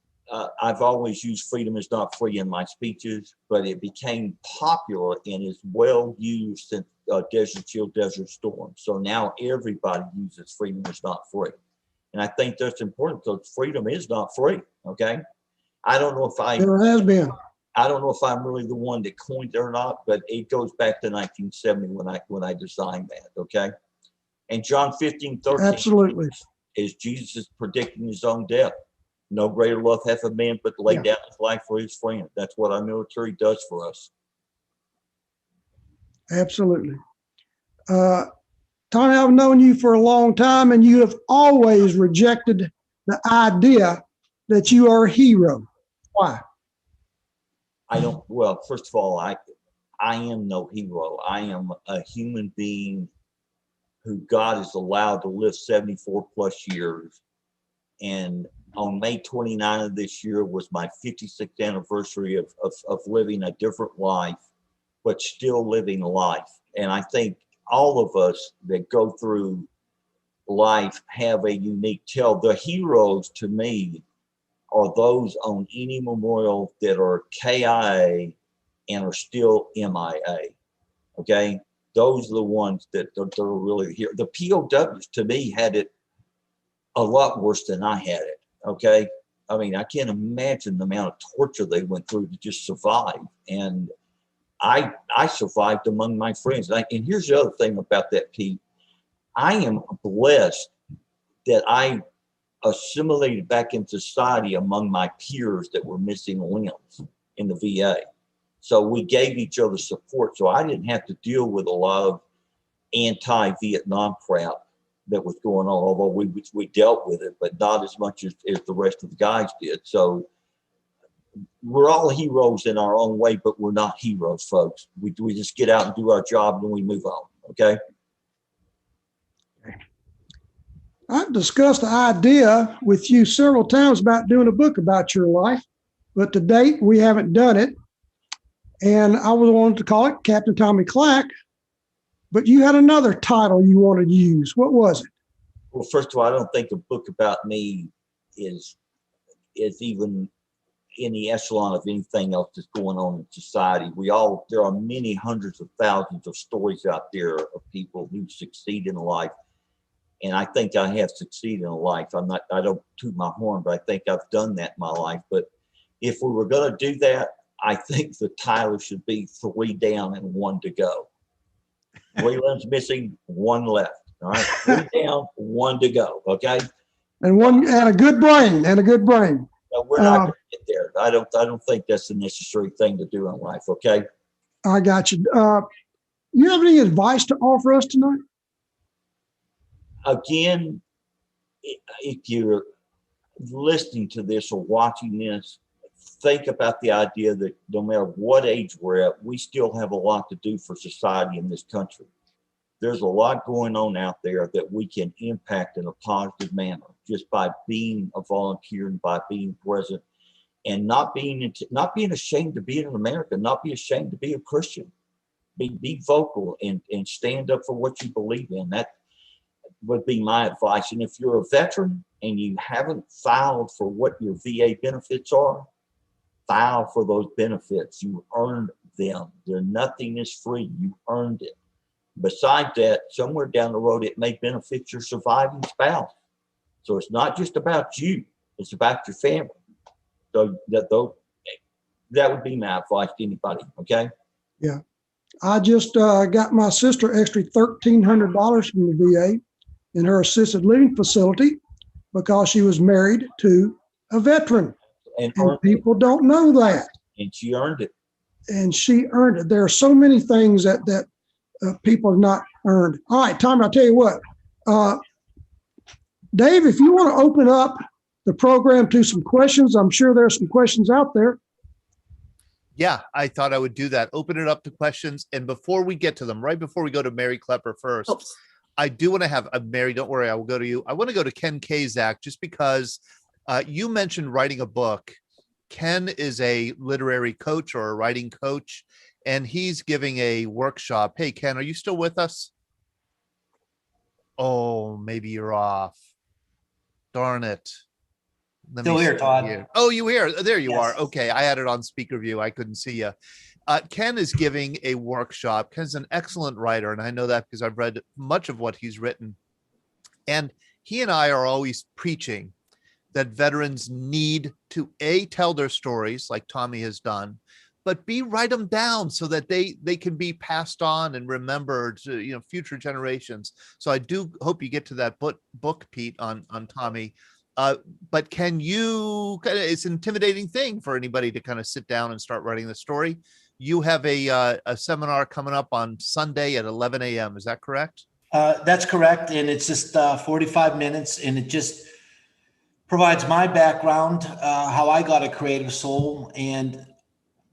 I've always used freedom is not free in my speeches, but it became popular and is well used since Desert Shield, Desert Storm. So now everybody uses freedom is not free. And I think that's important because freedom is not free, okay? I don't know if There has been. I don't know if I'm really the one that coined it or not, but it goes back to 1970 when I designed that, okay? And John 15:13. Absolutely. Is Jesus is predicting his own death. No greater love hath a man but to lay down his life for his friend. That's what our military does for us. Absolutely. Tommy, I've known you for a long time, and you have always rejected the idea that you are a hero. Why? Well, first of all, I am no hero. I am a human being who God has allowed to live 74 plus years. And on May 29 of this year was my 56th anniversary of living a different life, but still living life. And I think all of us that go through life have a unique tale. The heroes to me are those on any memorial that are KIA and are still MIA. Okay. Those are the ones that are really here. The POWs to me had it a lot worse than I had it. Okay. I mean, I can't imagine the amount of torture they went through to just survive. And I survived among my friends. And here's the other thing about that, Pete. I am blessed that I assimilated back in society among my peers that were missing limbs in the VA. So we gave each other support. So I didn't have to deal with a lot of anti-Vietnam crap that was going on, although we dealt with it, but not as much as the rest of the guys did. So we're all heroes in our own way, but we're not heroes, folks. We just get out and do our job and then we move on, okay? I've discussed the idea with you several times about doing a book about your life, but to date, we haven't done it. And I was wanted to call it Captain Tommy Clack, but you had another title you wanted to use. What was it? Well, first of all, I don't think a book about me is even in the echelon of anything else that's going on in society. There are many hundreds of thousands of stories out there of people who succeed in life. And I think I have succeeded in life. I don't toot my horn, but I think I've done that in my life. But if we were going to do that, I think the title should be 3 down and 1 to go. 3 limbs missing, 1 left. All right, 3 down, 1 to go. Okay. And a good brain. No, we're not going to get there. I don't think that's the necessary thing to do in life. Okay. I got you. You have any advice to offer us tonight? Again, if you're listening to this or watching this, think about the idea that no matter what age we're at, we still have a lot to do for society in this country. There's a lot going on out there that we can impact in a positive manner just by being a volunteer and by being present and not being ashamed to be in America, not be ashamed to be a Christian. Be vocal and stand up for what you believe in. That would be my advice. And if you're a veteran and you haven't filed for what your VA benefits are, file for those benefits. You earned them. Nothing is free. You earned it. Besides that, somewhere down the road, it may benefit your surviving spouse. So it's not just about you. It's about your family. So that would be my advice to anybody. Okay. Yeah. I just got my sister extra $1,300 from the VA in her assisted living facility because she was married to a veteran. and And people don't know that. and she earned it. And she earned it. There are so many things that people have not earned. All right, Tommy, I'll tell you what. Dave, if you want to open up the program to some questions, I'm sure there's some questions out there. Yeah, I thought I would do that. Open it up to questions. And before we get to them, right before we go to Mary Klepper first, Oops. I do want to have Mary, don't worry, I will go to you. I want to go to Ken Kazak just because you mentioned writing a book. Ken is a literary coach or a writing coach, and he's giving a workshop. Hey, Ken, are you still with us? Oh, maybe you're off. Darn it. Let Still me here, see Todd. here. Oh, you here? There you are. Yes. Okay, I had it on speaker view. I couldn't see you. Ken is giving a workshop. Ken's an excellent writer, and I know that because I've read much of what he's written. And he and I are always preaching that veterans need to tell their stories like Tommy has done, but write them down so that they can be passed on and remembered to future generations. So I do hope you get to that book, Pete, on Tommy. But can you it's an intimidating thing for anybody to kind of sit down and start writing the story. You have a seminar coming up on Sunday at 11 a.m. Is that correct? That's correct. And it's just 45 minutes, and it just provides my background, how I got a creative soul, and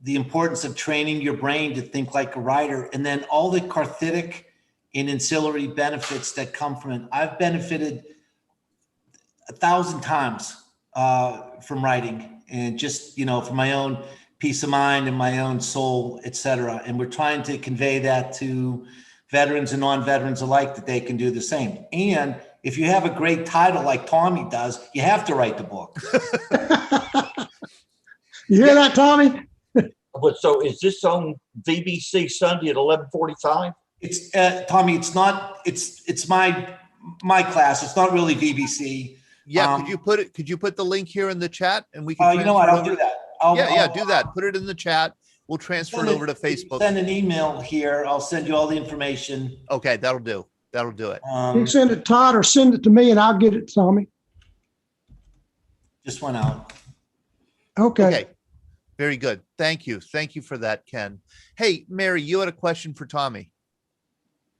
the importance of training your brain to think like a writer, and then all the cathartic and ancillary benefits that come from it. I've benefited 1,000 times from writing, and just, for my own peace of mind and my own soul, etc. And we're trying to convey that to veterans and non-veterans alike, that they can do the same. And if you have a great title like Tommy does, you have to write the book. You hear that, Tommy? But so is this on VBC Sunday at 11:45? It's Tommy. It's not. It's my class. It's not really VBC. Yeah. Could you put the link here in the chat and we can? You know what? I'll do that. Do that. Put it in the chat. We'll transfer it over to Facebook. Send an email here. I'll send you all the information. Okay, that'll do it. You can send it to Todd or send it to me and I'll get it, Tommy. Just went out. Okay. Very good. Thank you. Thank you for that, Ken. Hey, Mary, you had a question for Tommy.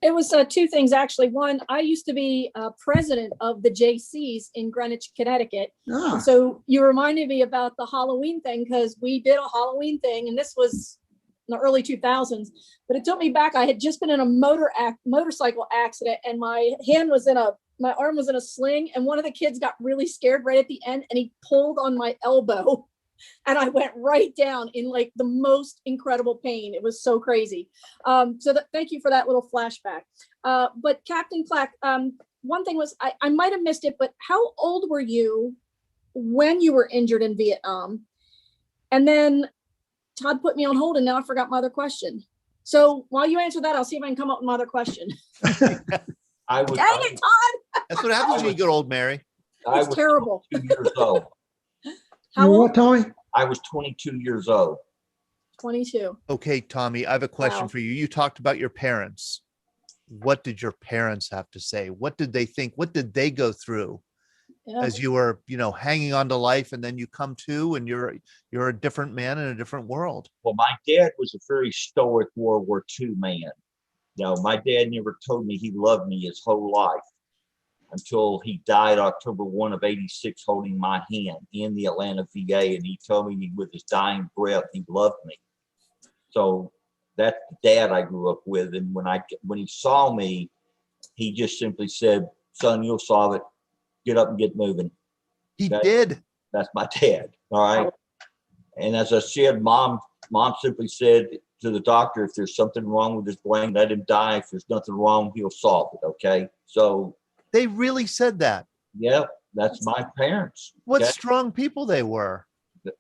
It was two things, actually. One, I used to be president of the Jaycees in Greenwich, Connecticut. Ah. So you reminded me about the Halloween thing, because we did a Halloween thing, and this was in the early 2000s. But it took me back. I had just been in a motorcycle accident, and my arm was in a sling, and one of the kids got really scared right at the end, and he pulled on my elbow. And I went right down in like the most incredible pain. It was so crazy. Thank you for that little flashback. But Captain Clack, one thing was, I might have missed it, but how old were you when you were injured in Vietnam? And then Todd put me on hold, and now I forgot my other question. So while you answer that, I'll see if I can come up with my other question. Dang it, Todd! That's what happens when you get old, Mary. It's terrible. 22 years old. How You old? what, Tommy? I was 22 years old. 22. Okay, Tommy, I have a question Wow. for you. You talked about your parents. What did your parents have to say? What did they think? What did they go through Yeah. as you were, hanging on to life, and then you come to and you're a different man in a different world? Well, my dad was a very stoic World War II man. My dad never told me he loved me his whole life until he died October 1 of 86, holding my hand in the Atlanta VA. And he told me with his dying breath, he loved me. So that's the dad I grew up with. And when he saw me, he just simply said, "Son, you'll solve it. Get up and get moving." He did. That's my dad. All right. And as I said, mom simply said to the doctor, if there's something wrong with his brain, let him die. If there's nothing wrong, he'll solve it. Okay. So They really said that. yeah, that's my parents. What Okay? strong people they were.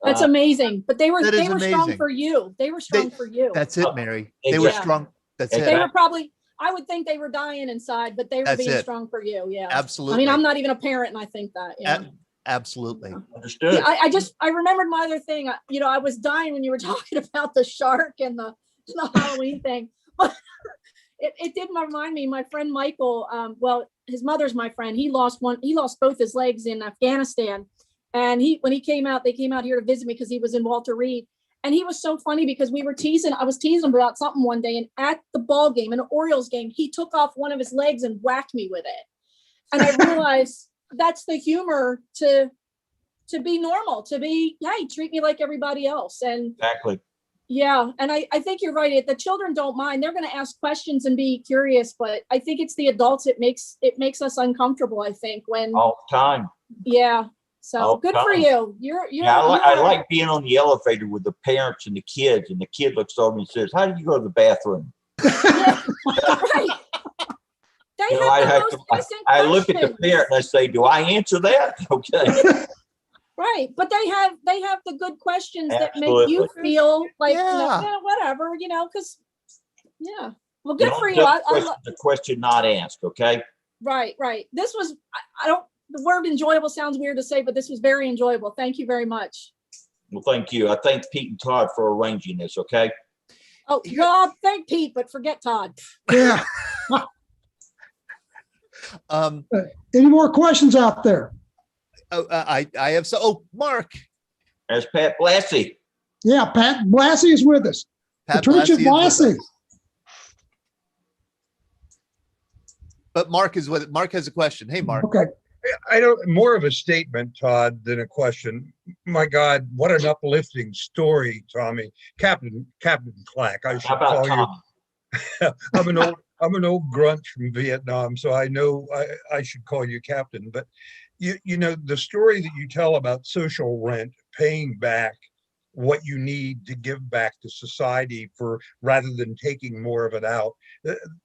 That's amazing. But they were That is strong amazing. for you. They were strong for you. That's it, Mary. They were Yeah. strong. That's Exactly. They it. were probably, I would think they were dying inside, but they were That's being it. strong for you. Yeah. Absolutely. I mean, I'm not even a parent, and I think that. Yeah. Absolutely. Understood. Yeah, I remembered my other thing. I was dying when you were talking about the shark and the Halloween thing. But it did remind me, my friend Michael, his mother's my friend. He lost both his legs in Afghanistan. And when he came out, they came out here to visit me because he was in Walter Reed. And he was so funny because I was teasing him about something one day, and at the ball game, an Orioles game, he took off one of his legs and whacked me with it. And I realized that's the humor to be normal, treat me like everybody else. And Exactly. yeah. And I think you're right. The children don't mind. They're going to ask questions and be curious, but I think it's the adults. It makes us uncomfortable, I think, when All the time. yeah. So All good the for time. you. I like being on the elevator with the parents and the kids, and the kid looks over and says, "How do you go to the bathroom?" Yeah, right. They You know, have the most innocent I look at the questions. parent and I say, "Do I answer that?" Okay. Right. But they have the good questions that make Absolutely. you feel like, Yeah. whatever, because, yeah. Well, You good don't for you. judge I the question not asked. Okay. right. This was, the word enjoyable sounds weird to say, but this was very enjoyable. Thank you very much. Well, thank you. I thank Pete and Todd for arranging this. Okay. Oh, God, thank Pete, but forget Todd. Yeah. Any more questions out there? I have Mark. As Pat Blassie. Yeah, Pat Blassie is with us. Pat Patricia Blassie is with Blassie. us. But Mark has a question. Hey, Mark. Okay. I don't, more of a statement, Todd, than a question. My God, what an uplifting story, Tommy. Captain Clack. I should How about call Tom? you. I'm an old grunt from Vietnam, so I know I should call you Captain. But you know the story that you tell about social rent, paying back what you need to give back to society rather than taking more of it out.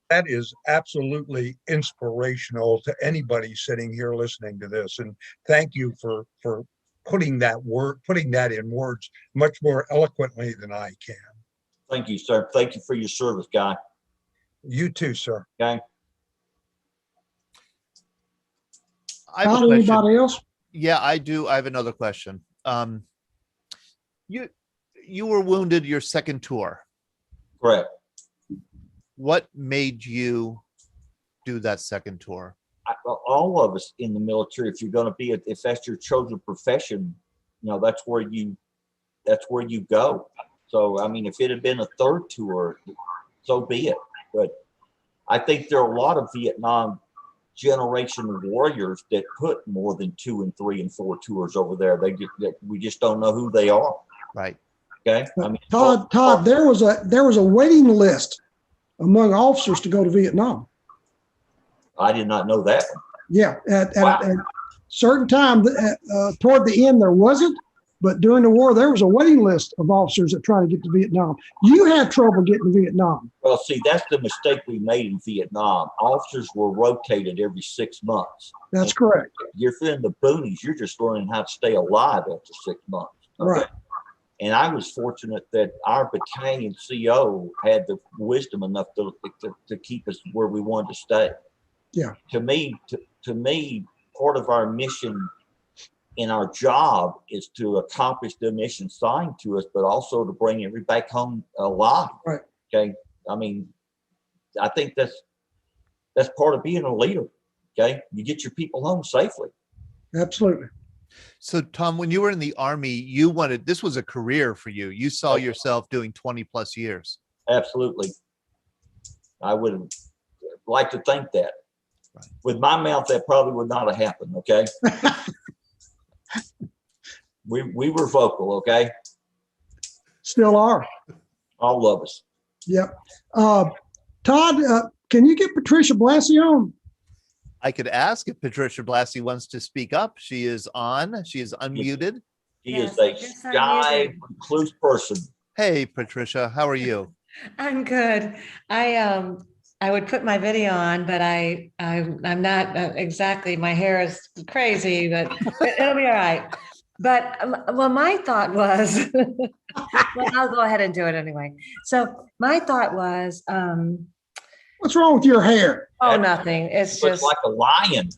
That is absolutely inspirational to anybody sitting here listening to this. And thank you for putting that in words much more eloquently than I can. Thank you, sir. Thank you for your service, guy. You too, sir. Okay. I have a question. Anybody else? Yeah, I do. I have another question. You were wounded your second tour. Correct. What made you do that second tour? All of us in the military, if you're going to be, if that's your chosen profession, that's where you go. So, I mean, if it had been a third tour, so be it. But I think there are a lot of Vietnam generation warriors that put more than 2 and 3 and 4 tours over there. We just don't know who they are. Right. Okay. I mean, Todd, there was a waiting list among officers to go to Vietnam. I did not know that one. Yeah, at certain time toward the end there wasn't, but during the war there was a waiting list of officers that trying to get to Vietnam. You had trouble getting to Vietnam. Well, see, that's the mistake we made in Vietnam. Officers were rotated every 6 months. That's correct. You're in the boonies. You're just learning how to stay alive after 6 months. Okay? Right. And I was fortunate that our battalion CO had the wisdom enough to keep us where we wanted to stay. Yeah. To me, part of our mission in our job is to accomplish the mission assigned to us, but also to bring everybody back home alive. Right. Okay. I mean, I think that's part of being a leader. Okay. You get your people home safely. Absolutely. So, Tom, when you were in the Army, this was a career for you. You saw yourself doing 20 plus years. Absolutely. I would like to think that. Right. With my mouth, that probably would not have happened. Okay. we were vocal. Okay. Still are. All of us. Yep. Todd, can you get Patricia Blassie on? I could ask if Patricia Blassie wants to speak up. She is on. She is unmuted. She Yes, is a yes, I'm shy, muted. recluse person. Hey, Patricia, how are you? I'm good. I would put my video on, but I'm not exactly. My hair is crazy, but it'll be all right. But well, my thought was, well, I'll go ahead and do it anyway. So my thought was, What's wrong with your hair? oh, nothing. It's Looks just. like a lion.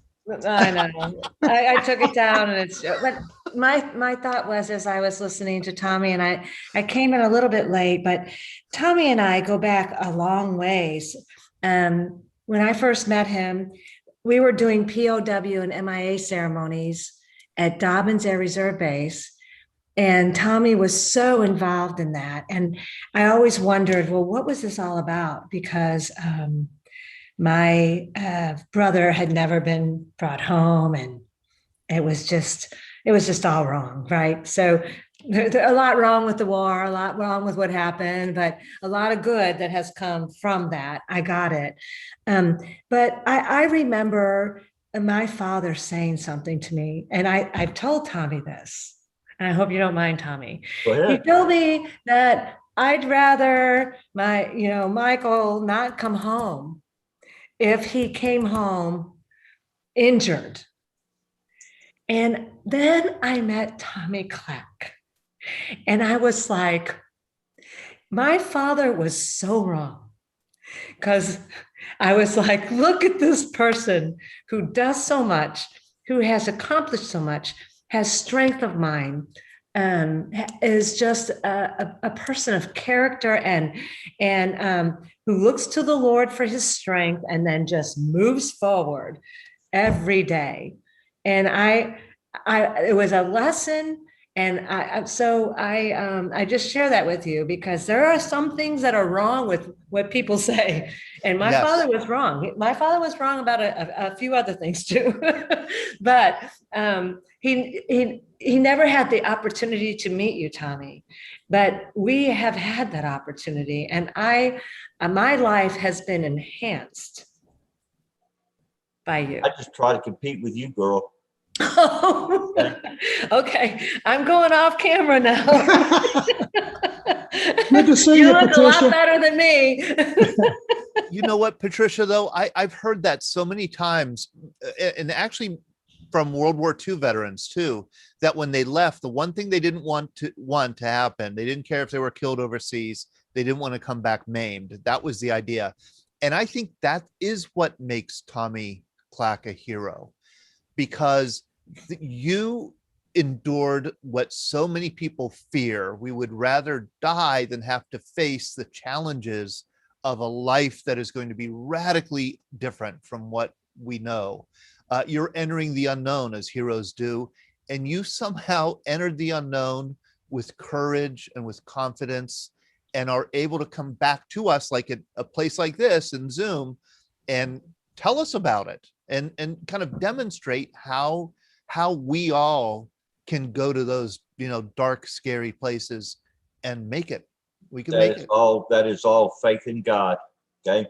I know. I took it down, and it's. But my thought was, as I was listening to Tommy, and I came in a little bit late, but Tommy and I go back a long ways. When I first met him, we were doing POW and MIA ceremonies, at Dobbins Air Reserve Base. And Tommy was so involved in that. And I always wondered, well, what was this all about? Because my brother had never been brought home, and it was just all wrong, right? So a lot wrong with the war, a lot wrong with what happened, but a lot of good that has come from that. I got it. But I remember my father saying something to me, and I've told Tommy this, and I hope you don't mind, Tommy. Go ahead. He told me that I'd rather Michael not come home if he came home injured. And then I met Tommy Clack, and I was like, my father was so wrong, because I was like, look at this person who does so much, who has accomplished so much, has strength of mind, is just a person of character and who looks to the Lord for his strength and then just moves forward every day. And it was a lesson. And I just share that with you, because there are some things that are wrong with what people say. And my Yes. father was wrong. My father was wrong about a few other things too. But he never had the opportunity to meet you, Tommy. But we have had that opportunity. And my life has been enhanced by you. I just try to compete with you, girl. Oh, okay. I'm going off camera now. Good to see you, You look a lot Patricia. better than me. You know what, Patricia, though, I've heard that so many times, and actually from World War II veterans too, that when they left, the one thing they didn't want to happen, they didn't care if they were killed overseas, they didn't want to come back maimed. That was the idea. And I think that is what makes Tommy Clack a hero, because you endured what so many people fear. We would rather die than have to face the challenges of a life that is going to be radically different from what we know. You're entering the unknown, as heroes do, and you somehow entered the unknown with courage and with confidence, and are able to come back to us like a place like this in Zoom and tell us about it, and kind of demonstrate how we all can go to those, dark, scary places and make it. We can make it. That is all faith in God. Okay.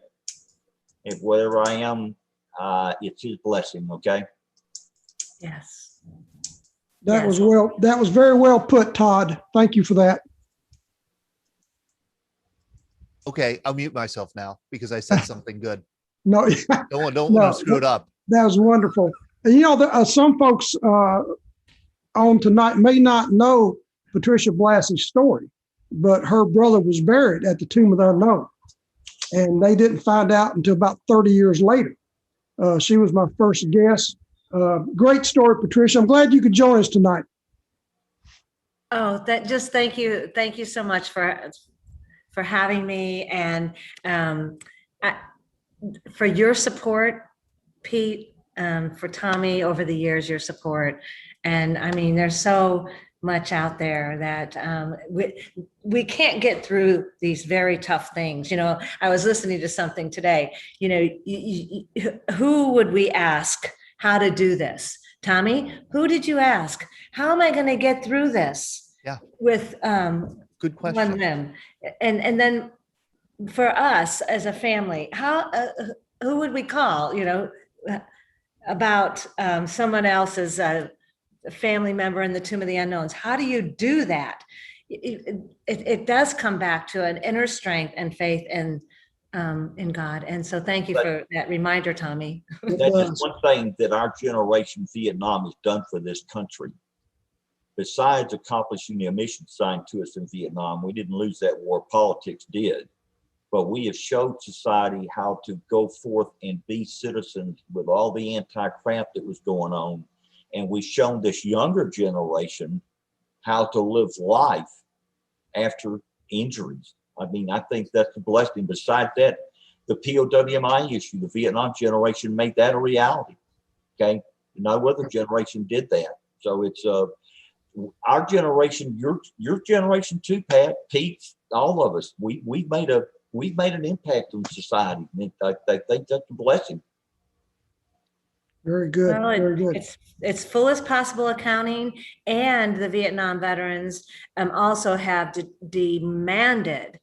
If wherever I am, it's his blessing. Okay. Yes. That Yes. that was very well put, Todd. Thank you for that. Okay, I'll mute myself now because I said something good. No, Don't No, want to screw it up. that was wonderful. And, some folks on tonight may not know Patricia Blassie's story, but her brother was buried at the Tomb of the Unknown, and they didn't find out until about 30 years later. She was my first guest. Great story, Patricia. I'm glad you could join us tonight. Oh, thank you. Thank you so much for having me, and for your support, Pete, for Tommy over the years, your support. And I mean, there's so much out there that we can't get through these very tough things. I was listening to something today, who would we ask how to do this? Tommy, who did you ask? How am I going to get through this? Yeah. With Good question. one limb. And then for us as a family, who would we call, about someone else's a family member in the Tomb of the Unknowns? How do you do that? It does come back to an inner strength and faith in God. And so thank you for that reminder, Tommy. That is one thing that our generation Vietnam has done for this country. Besides accomplishing the mission assigned to us in Vietnam, we didn't lose that war, politics did. But we have showed society how to go forth and be citizens with all the anti-crap that was going on. And we've shown this younger generation how to live life after injuries. I mean, I think that's a blessing. Besides that, the POWMI issue, the Vietnam generation made that a reality. Okay. No other generation did that. So it's our generation, your generation too, Pat, Pete, all of us. We've made an impact on society. And I think that's a blessing. Very good. Well, Very good. it's fullest possible accounting, and the Vietnam veterans also have demanded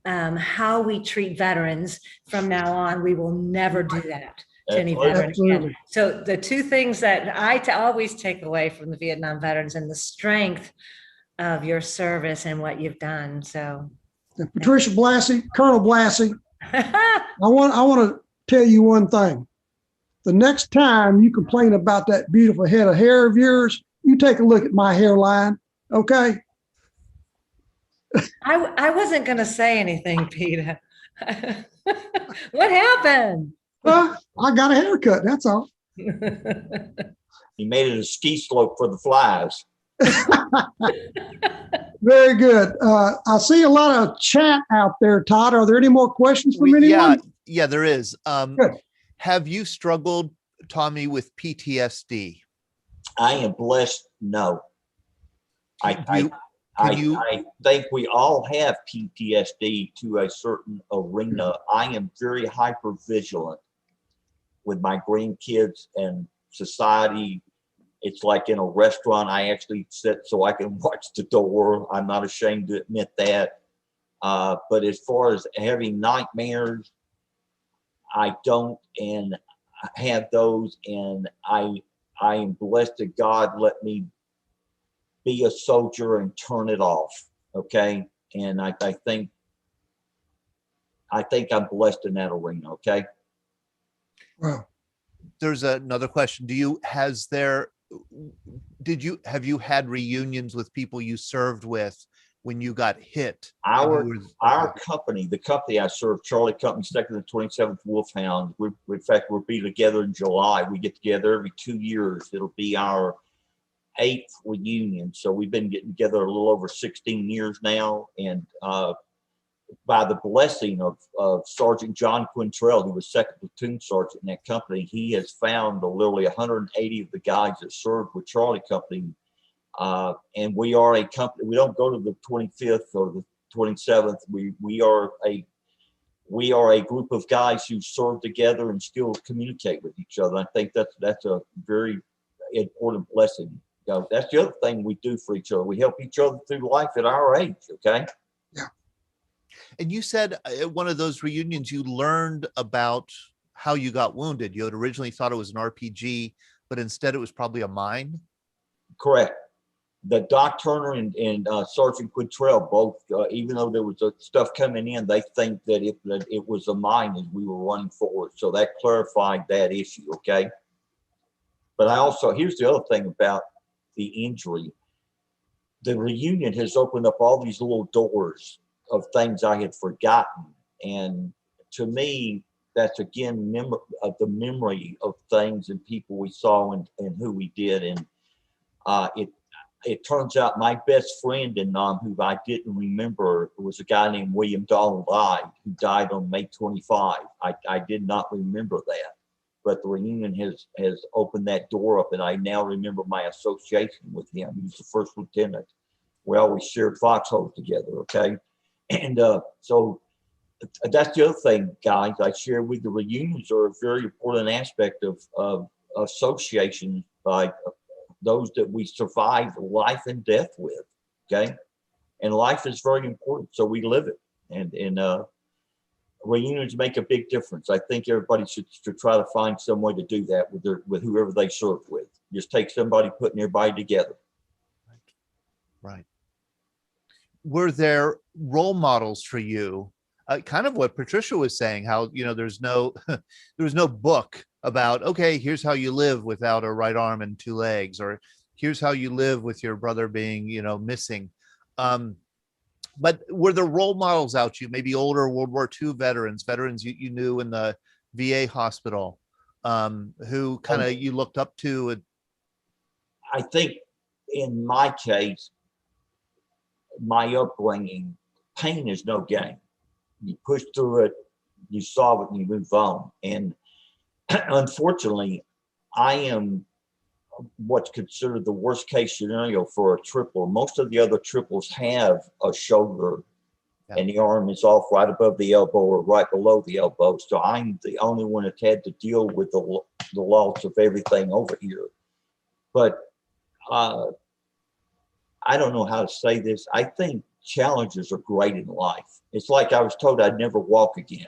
how we treat veterans from now on. We will never do that to any veteran again. So the two things that I always take away from the Vietnam veterans and the strength of your service and what you've done. So, And Patricia Blassie, Colonel Blassie, I want to tell you one thing. The next time you complain about that beautiful head of hair of yours, you take a look at my hairline, okay? I wasn't going to say anything, Peter. What happened? Well, I got a haircut, that's all. He made it a ski slope for the flies. Very good. I see a lot of chat out there, Todd. Are there any more questions from anyone? Yeah, there is. Good. Have you struggled, Tommy, with PTSD? I am blessed. No. I think we all have PTSD to a certain arena. I am very hyper vigilant with my grandkids and society. It's like in a restaurant, I actually sit so I can watch the door. I'm not ashamed to admit that. But as far as having nightmares, I don't, and I have those, and I am blessed that God let me be a soldier and turn it off. Okay. And I think I'm blessed in that arena. Okay. Wow. There's another question. Have you had reunions with people you served with when you got hit? Our company, the company I serve, Charlie Company, 2nd and 27th Wolfhound. In fact, we'll be together in July. We get together every 2 years. It'll be our 8th reunion. So we've been getting together a little over 16 years now. And by the blessing of Sergeant John Quintrell, who was 2nd platoon sergeant in that company, he has found literally 180 of the guys that served with Charlie Company. And we are a company. We don't go to the 25th or the 27th. We are a group of guys who serve together and still communicate with each other. I think that's a very important blessing. You know, that's the other thing we do for each other. We help each other through life at our age. Okay. Yeah. And you said at one of those reunions, you learned about how you got wounded. You had originally thought it was an RPG, but instead it was probably a mine. Correct. The Doc Turner and Sergeant Quintrell both, even though there was stuff coming in, they think that it was a mine as we were running forward. So that clarified that issue. Okay. But here's the other thing about the injury. The reunion has opened up all these little doors of things I had forgotten. And to me, that's again, the memory of things and people we saw and who we did. And it turns out my best friend in Nam, who I didn't remember, was a guy named William Donald Ide, who died on May 25. I did not remember that. But the reunion has opened that door up, and I now remember my association with him. He was the 1st lieutenant. We always shared foxholes together, okay? And so that's the other thing, guys, I share with the reunions are a very important aspect of association by those that we survive life and death with, okay? And life is very important, so we live it. And reunions make a big difference. I think everybody should try to find some way to do that with whoever they serve with. Just take somebody putting everybody together. Right. Were there role models for you? Kind of what Patricia was saying, how, there's no book about, okay, here's how you live without a right arm and 2 legs, or here's how you live with your brother being, missing. But were there role models out you, maybe older World War II veterans you knew in the VA hospital, who kind of you looked up to? I think in my case, my upbringing, pain is no game. You push through it, you solve it, and you move on. And unfortunately, I am what's considered the worst case scenario for a tripler. Most of the other triplers have a shoulder and the arm is off right above the elbow or right below the elbow. So I'm the only one that had to deal with the loss of everything over here. But I don't know how to say this. I think challenges are great in life. It's like I was told I'd never walk again.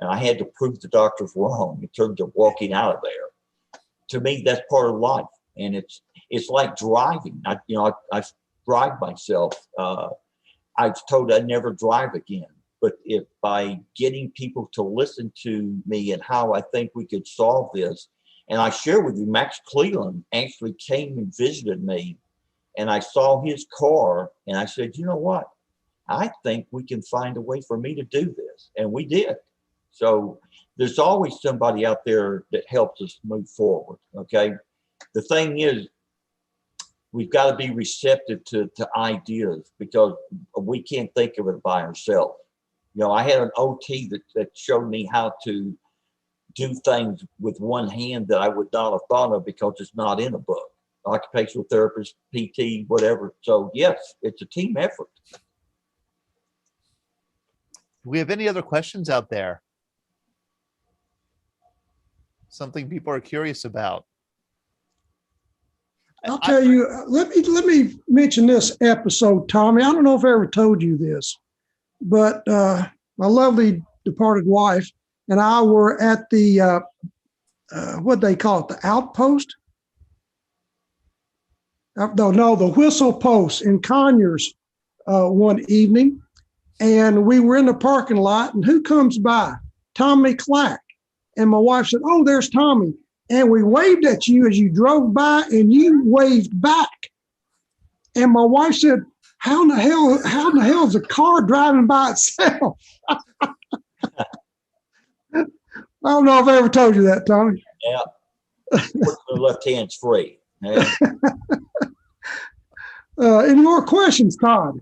And I had to prove the doctors wrong in terms of walking out of there. To me, that's part of life. And it's like driving. I drive myself. I was told I'd never drive again. But if by getting people to listen to me and how I think we could solve this, and I share with you, Max Cleland actually came and visited me, and I saw his car, and I said, you know what? I think we can find a way for me to do this. And we did. So there's always somebody out there that helps us move forward, okay? The thing is, we've got to be receptive to ideas because we can't think of it by ourselves. You know, I had an OT that showed me how to do things with one hand that I would not have thought of because it's not in a book. Occupational therapist, PT, whatever. So yes, it's a team effort. Do we have any other questions out there? Something people are curious about? I'll tell you, let me mention this episode, Tommy. I don't know if I ever told you this, but my lovely departed wife and I were at the, what they call it, the outpost? No, the whistle post in Conyers one evening. And we were in the parking lot, and who comes by? Tommy Clack. And my wife said, oh, there's Tommy. And we waved at you as you drove by, and you waved back. And my wife said, how in the hell is a car driving by itself? I don't know if I ever told you that, Tommy. Yeah. The left hand's free. Yeah. Any more questions, Todd?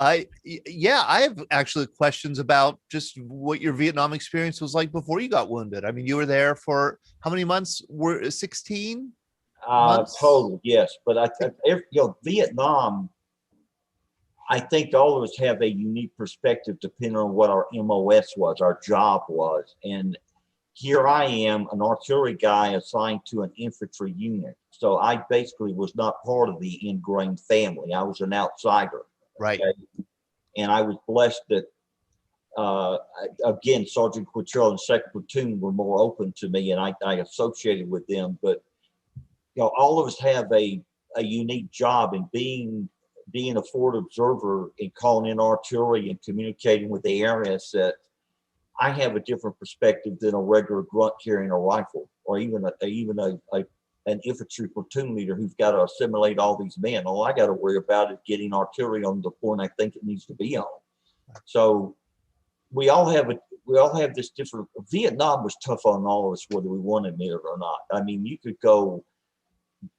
I have actually questions about just what your Vietnam experience was like before you got wounded. I mean, you were there for how many months? Were 16 months? Total, yes. But Vietnam, I think all of us have a unique perspective depending on what our MOS was, our job was. And here I am, an artillery guy assigned to an infantry unit. So I basically was not part of the ingrained family. I was an outsider. Right. Okay? And I was blessed that, again, Sergeant Quattrell and 2nd Platoon were more open to me, and I associated with them. But, you know, all of us have a unique job in being a forward observer and calling in artillery and communicating with the air asset. I have a different perspective than a regular grunt carrying a rifle, or even an infantry platoon leader who's got to assimilate all these men. All I got to worry about is getting artillery on the point I think it needs to be on. So we all have this different. Vietnam was tough on all of us, whether we want to admit it or not. I mean, you could go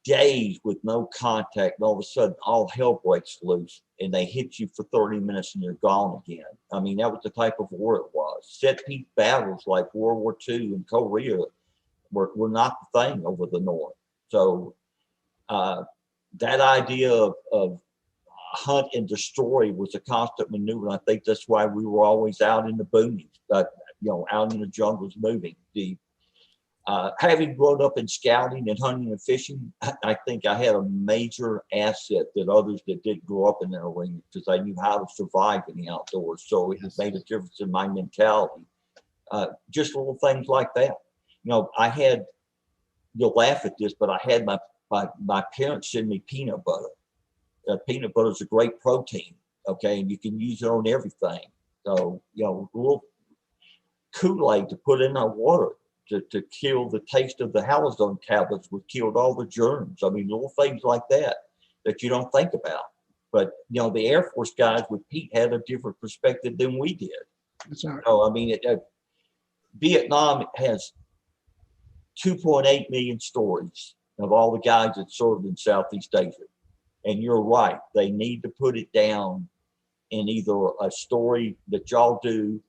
days with no contact, and all of a sudden all hell breaks loose, and they hit you for 30 minutes and you're gone again. I mean, that was the type of war it was. Set piece battles like World War II and Korea were not the thing over the North. So that idea of hunt and destroy was a constant maneuver. And I think that's why we were always out in the boonies, out in the jungles moving. Having grown up in scouting and hunting and fishing, I think I had a major asset that others that didn't grow up in that arena, because I knew how to survive in the outdoors. So it has made a difference in my mentality. Just little things like that. You know, you'll laugh at this, but I had my parents send me peanut butter. Peanut butter is a great protein, okay, and you can use it on everything. So, you know, a little Kool-Aid to put in our water to kill the taste of the halazone tablets, which killed all the germs. I mean, little things like that you don't think about. But, you know, the Air Force guys with Pete had a different perspective than we did. That's right. So, I mean, Vietnam has 2.8 million stories of all the guys that served in Southeast Asia. And you're right, they need to put it down in either a story that y'all do,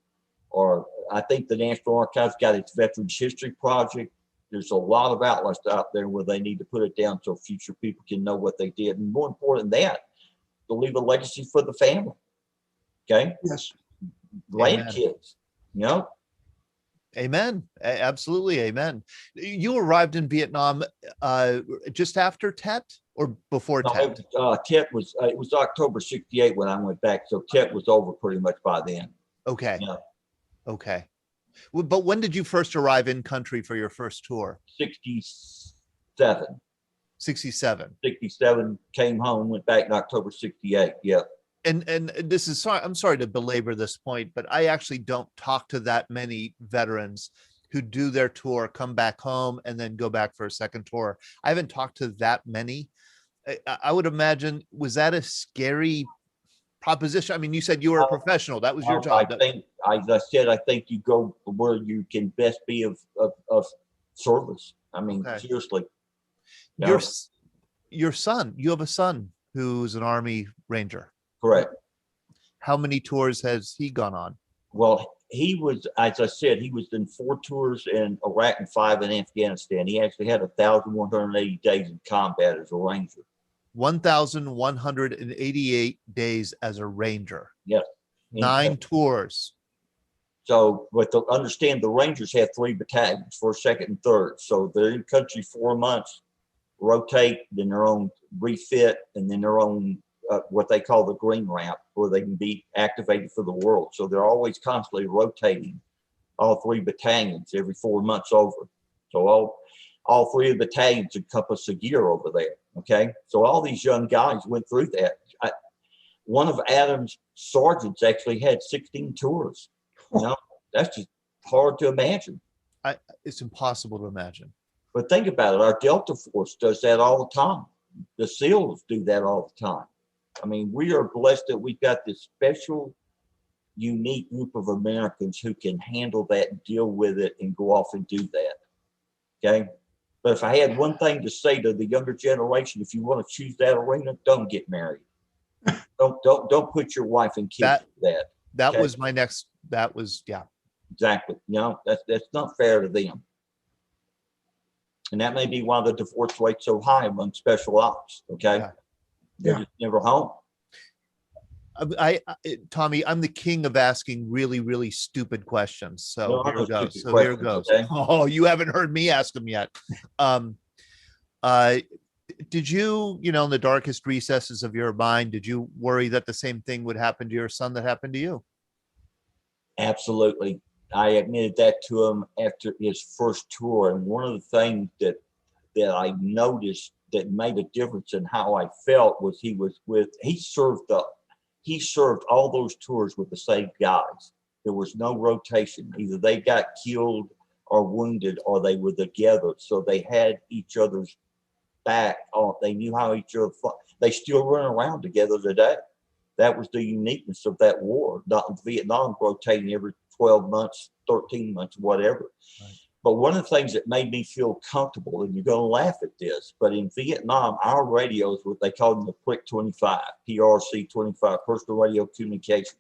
or I think the National Archives got its Veterans History Project, there's a lot of outlets out there where they need to put it down so future people can know what they did. And more important than that, to leave a legacy for the family. Okay. Yes. Grandkids, you know. Amen. Absolutely. Amen. You arrived in Vietnam just after Tet or before Tet? Tet was, it was October 68 when I went back. So Tet was over pretty much by then. Okay. Yeah. Okay. But when did you first arrive in country for your first tour? 67. 67. 67, came home, went back in October 68. Yeah. And this is sorry, I'm sorry to belabor this point, but I actually don't talk to that many veterans who do their tour, come back home, and then go back for a second tour. I haven't talked to that many. I would imagine, was that a scary proposition? I mean, you said you were a professional. That was your job. I think, as I said, I think you go where you can best be of service. I mean, Okay. seriously. Your son, you have a son who's an Army Ranger. Correct. How many tours has he gone on? Well, he was, as I said, he was in 4 tours in Iraq and 5 in Afghanistan. He actually had 1,180 days in combat as a Ranger. 1,188 days as a Ranger. Yes. 9 tours. So, but to understand, the Rangers have 3 battalions, 1st, 2nd, and 3rd. So they're in country 4 months, rotate, then their own refit, and then their own what they call the green ramp, where they can be activated for the world. So they're always constantly rotating all 3 battalions every 4 months over. So all 3 of the battalions encompass a year over there. Okay. So all these young guys went through that. One of Adam's sergeants actually had 16 tours. You know, that's just hard to imagine. It's impossible to imagine. But think about it. Our Delta Force does that all the time. The SEALs do that all the time. I mean, we are blessed that we've got this special, unique group of Americans who can handle that and deal with it and go off and do that. Okay. But if I had one thing to say to the younger generation, if you want to choose that arena, don't get married. Don't put your wife and kids through that. That okay? was my next, that was, yeah. Exactly. You know, that's not fair to them. And that may be why the divorce rate's so high among special ops. Okay. Yeah. They're just never home. Tommy, I'm the king of asking really, really stupid questions. So here goes. Here goes. Okay? Oh, you haven't heard me ask them yet. Did you, in the darkest recesses of your mind, did you worry that the same thing would happen to your son that happened to you? Absolutely. I admitted that to him after his first tour. And one of the things that I noticed that made a difference in how I felt was he served all those tours with the same guys. There was no rotation. Either they got killed or wounded, or they were together. So they had each other's back. They knew how each other fought. They still run around together today. That was the uniqueness of that war. Not Vietnam rotating every 12 months, 13 months, whatever. Right. But one of the things that made me feel comfortable, and you're going to laugh at this, but in Vietnam, our radios, what they called them the PRC 25, PRC 25, personal radio communications.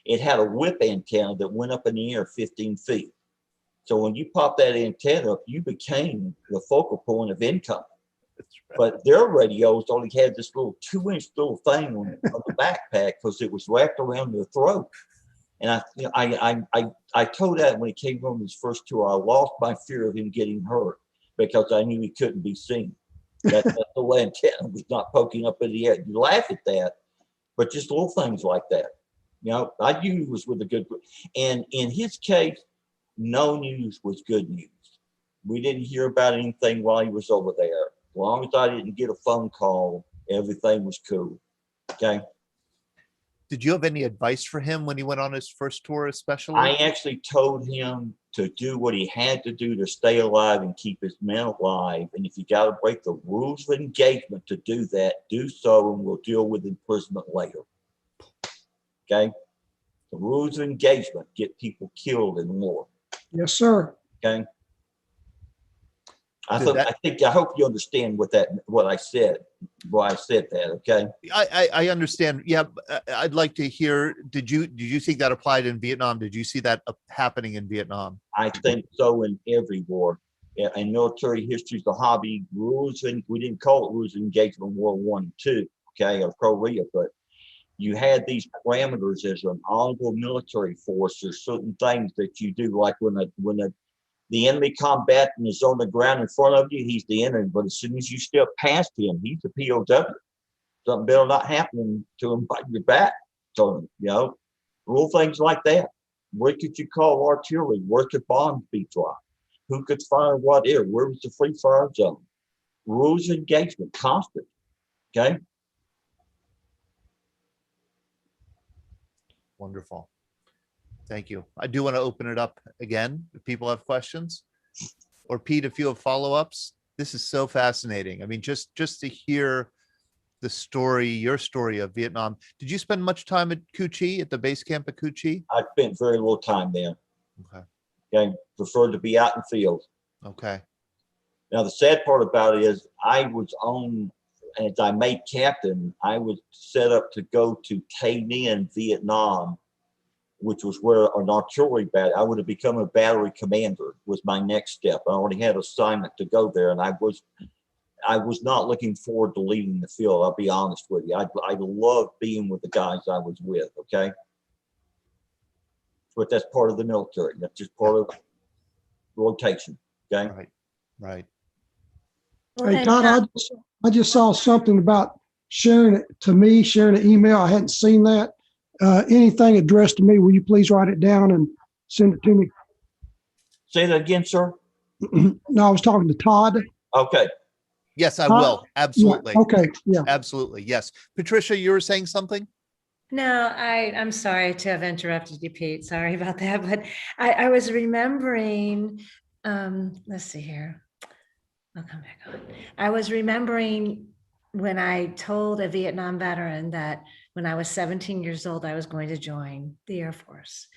It had a whip antenna that went up in the air 15 feet. So when you pop that antenna up, you became the focal point of income. Right. But their radios only had this little 2-inch little thing on the backpack because it was wrapped around their throat. And I told that when he came home his first tour, I lost my fear of him getting hurt because I knew he couldn't be seen. That little antenna was not poking up in the air. You laugh at that, but just little things like that. I knew he was with a good group. And in his case, no news was good news. We didn't hear about anything while he was over there. As long as I didn't get a phone call, everything was cool. Okay. Did you have any advice for him when he went on his first tour, especially? I actually told him to do what he had to do to stay alive and keep his men alive. And if you got to break the rules of engagement to do that, do so, and we'll deal with imprisonment later. Okay? The rules of engagement get people killed in war. Yes, sir. Okay? I hope you understand what I said, why I said that. Okay. I understand. Yeah. I'd like to hear, did you think that applied in Vietnam? Did you see that happening in Vietnam? I think so in every war. and military history is the hobby. Rules, and we didn't call it rules of engagement in World War I and II, okay, or Korea, but you had these parameters as an honorable military force. There's certain things that you do, like when the enemy combatant is on the ground in front of you, he's the enemy. But as soon as you step past him, he's the POW. Something better not happening to him by your back. So, rule things like that. Where could you call artillery? Where could bombs be dropped? Who could fire what air? Where was the free fire zone? Rules of engagement, constant. Okay. Wonderful. Thank you. I do want to open it up again if people have questions, or Pete, if you have follow-ups. This is so fascinating. I mean, just to hear the story, your story of Vietnam. Did you spend much time at Cu Chi, at the base camp at Cu Chi? I spent very little time there. Okay. Okay. Preferred to be out in the field. Okay. Now, the sad part about it is I was as I made captain, I was set up to go to Tay Ninh, Vietnam, which was where an artillery battery, I would have become a battery commander was my next step. I already had assignment to go there, and I was not looking forward to leaving the field. I'll be honest with you. I love being with the guys I was with. Okay. But that's part of the military. That's just part of rotation. Okay. Right. Right. Hey, Todd, I just saw something about sharing it to me, sharing an email. I hadn't seen that. Anything addressed to me, will you please write it down and send it to me? Say that again, sir. No, I was talking to Todd. Okay. Yes, I will. Absolutely. Yeah, okay. Yeah. Absolutely. Yes. Patricia, you were saying something? No, I'm sorry to have interrupted you, Pete. Sorry about that. But I was remembering, let's see here. I'll come back on. I was remembering when I told a Vietnam veteran that when I was 17 years old, I was going to join the Air Force.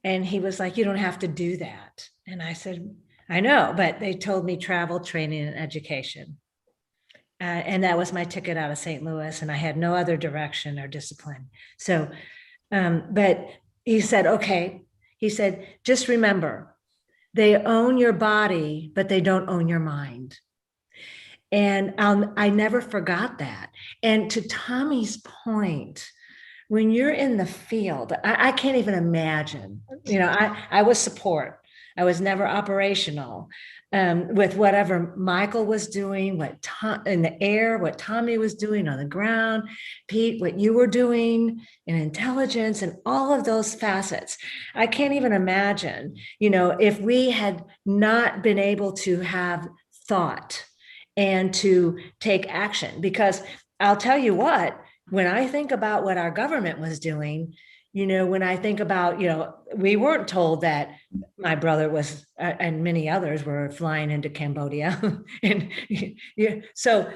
And he was like, you don't have to do that. And I said, I know, but they told me travel, training, and education. And that was my ticket out of St. Louis, and I had no other direction or discipline. So, but he said, okay, he said, just remember, they own your body, but they don't own your mind. And I never forgot that. And to Tommy's point, when you're in the field, I can't even imagine, I was support. I was never operational. With whatever Michael was doing, in the air, what Tommy was doing on the ground, Pete, what you were doing in intelligence, and all of those facets. I can't even imagine, if we had not been able to have thought and to take action, because I'll tell you what, when I think about what our government was doing, when I think about, we weren't told that my brother was, and many others were flying into Cambodia. And so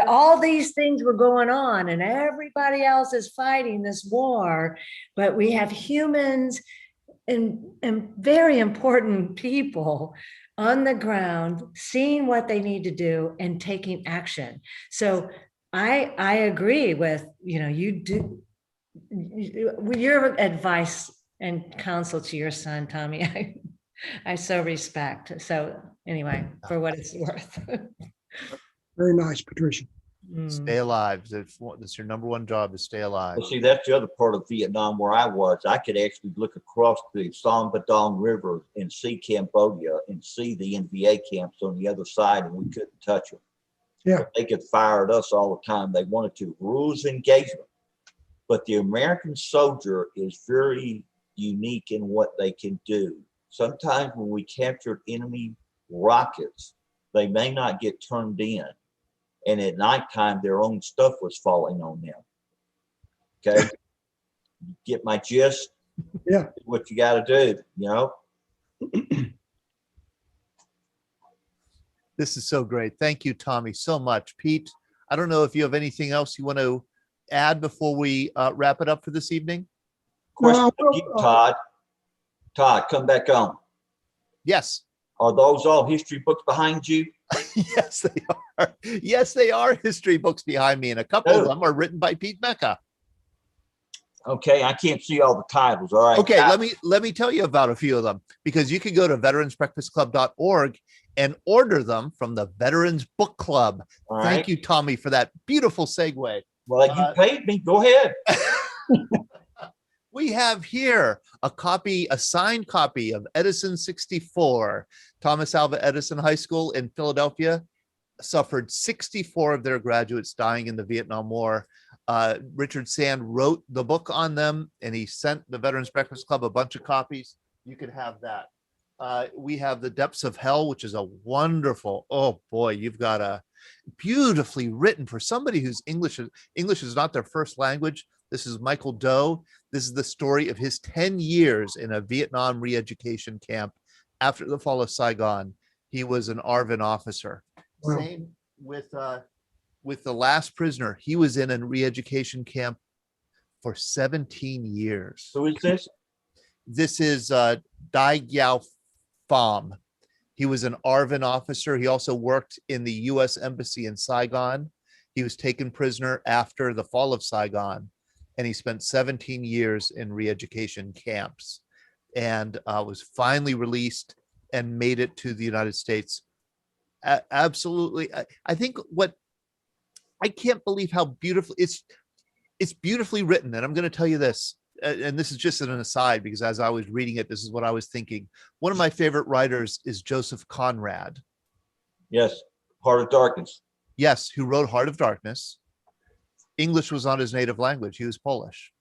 all these things were going on and everybody else is fighting this war, but we have humans and very important people on the ground, seeing what they need to do and taking action. So I agree with, your advice and counsel to your son, Tommy, I so respect. So anyway, for what it's worth. Very nice, Patricia. Stay alive. That's your number one job, is stay alive. Well, see, that's the other part of Vietnam where I was. I could actually look across the Song Badong River and see Cambodia and see the NVA camps on the other side, and we couldn't touch them. Yeah. But they could fire at us all the time they wanted to. Rules of engagement. But the American soldier is very unique in what they can do. Sometimes when we captured enemy rockets, they may not get turned in. And at nighttime, their own stuff was falling on them. Okay. Get my gist? Yeah. What you got to do, This is so great. Thank you, Tommy, so much. Pete, I don't know if you have anything else you want to add before we wrap it up for this evening. Question for you, Todd. Todd, come back on. Yes. Are those all history books behind you? Yes, they are. Yes, they are history books behind me, and a couple of them are written by Pete Mecca. Okay, I can't see all the titles. All right. Okay, let me tell you about a few of them, because you can go to veteransbreakfastclub.org and order them from the Veterans Book Club. All right. Thank you, Tommy, for that beautiful segue. Well, you paid me. Go ahead. We have here a signed copy of Edison 64. Thomas Alva Edison High School in Philadelphia suffered 64 of their graduates dying in the Vietnam War. Richard Sand wrote the book on them, and he sent the Veterans Breakfast Club a bunch of copies. You can have that. We have The Depths of Hell, which is a wonderful, oh boy, you've got a beautifully written for somebody whose English is not their first language. This is Michael Doe. This is the story of his 10 years in a Vietnam re-education camp after the fall of Saigon. He was an ARVN officer. Wow. Same with The Last Prisoner. He was in a re-education camp for 17 years. Who is this? This is Dai Giao Pham. He was an ARVN officer. He also worked in the U.S. Embassy in Saigon. He was taken prisoner after the fall of Saigon, and he spent 17 years in re-education camps, and was finally released and made it to the United States. Absolutely. I think I can't believe how beautiful it's beautifully written. And I'm going to tell you this, and this is just an aside, because as I was reading it, this is what I was thinking. One of my favorite writers is Joseph Conrad. Yes. Heart of Darkness. Yes. Who wrote Heart of Darkness. English was not his native language. He was Polish,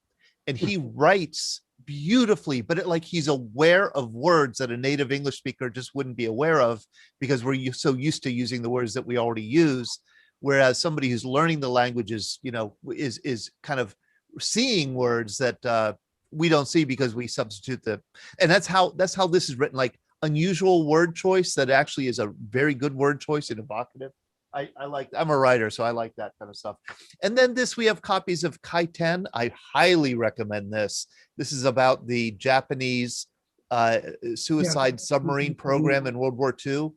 and he writes beautifully, but he's aware of words that a native English speaker just wouldn't be aware of, because we're so used to using the words that we already use. Whereas somebody who's learning the languages, is kind of seeing words that we don't see because we substitute them. And that's how this is written, like unusual word choice that actually is a very good word choice and evocative. I'm a writer, so I like that kind of stuff. And then we have copies of Kaiten. I highly recommend this. This is about the Japanese suicide submarine program in World War II.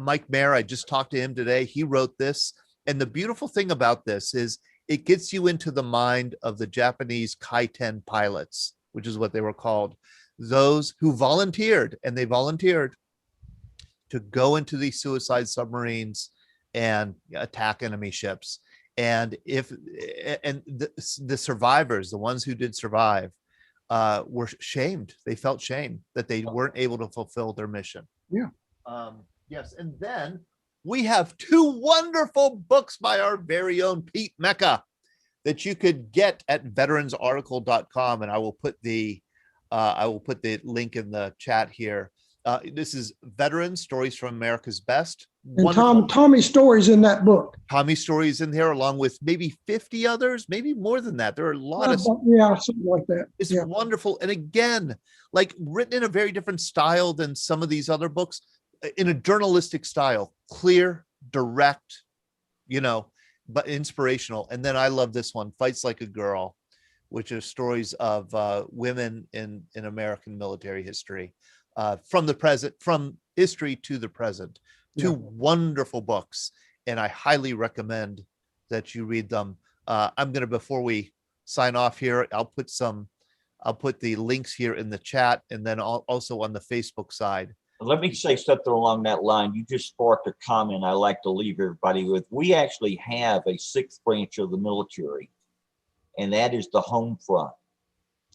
Mike Mayer, I just talked to him today. He wrote this. And the beautiful thing about this is it gets you into the mind of the Japanese Kaiten pilots, which is what they were called. Those who volunteered, and they volunteered to go into these suicide submarines and attack enemy ships. And the survivors, the ones who did survive, were shamed. They felt shame that they weren't able to fulfill their mission. Yeah. Yes. And then we have two wonderful books by our very own Pete Mecca that you could get at veteransarticle.com. And I will put the link in the chat here. This is Veterans Stories from America's Best. And Tommy's stories in that book. Tommy's stories in there, along with maybe 50 others, maybe more than that. There are a lot of something like that. It's wonderful. And again, like written in a very different style than some of these other books, in a journalistic style, clear, direct, but inspirational. And then I love this one, Fights Like a Girl, which are stories of women in American military history, from history to the present. Two wonderful books, and I highly recommend that you read them. Before we sign off here, I'll put the links here in the chat, and then also on the Facebook side. Let me say something along that line. You just sparked a comment I like to leave everybody with. We actually have a sixth branch of the military, and that is the home front.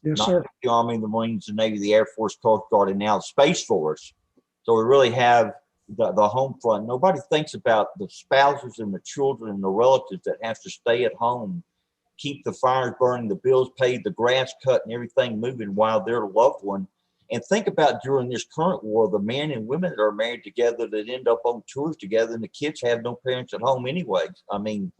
Yes, not sir. The Army, the Marines, the Navy, the Air Force, Coast Guard, and now the Space Force. So we really have the home front. Nobody thinks about the spouses and the children and the relatives that have to stay at home, keep the fires burning, the bills paid, the grass cut, and everything moving while their loved one. And think about during this current war, the men and women that are married together that end up on tours together, and the kids have no parents at home anyway. I mean,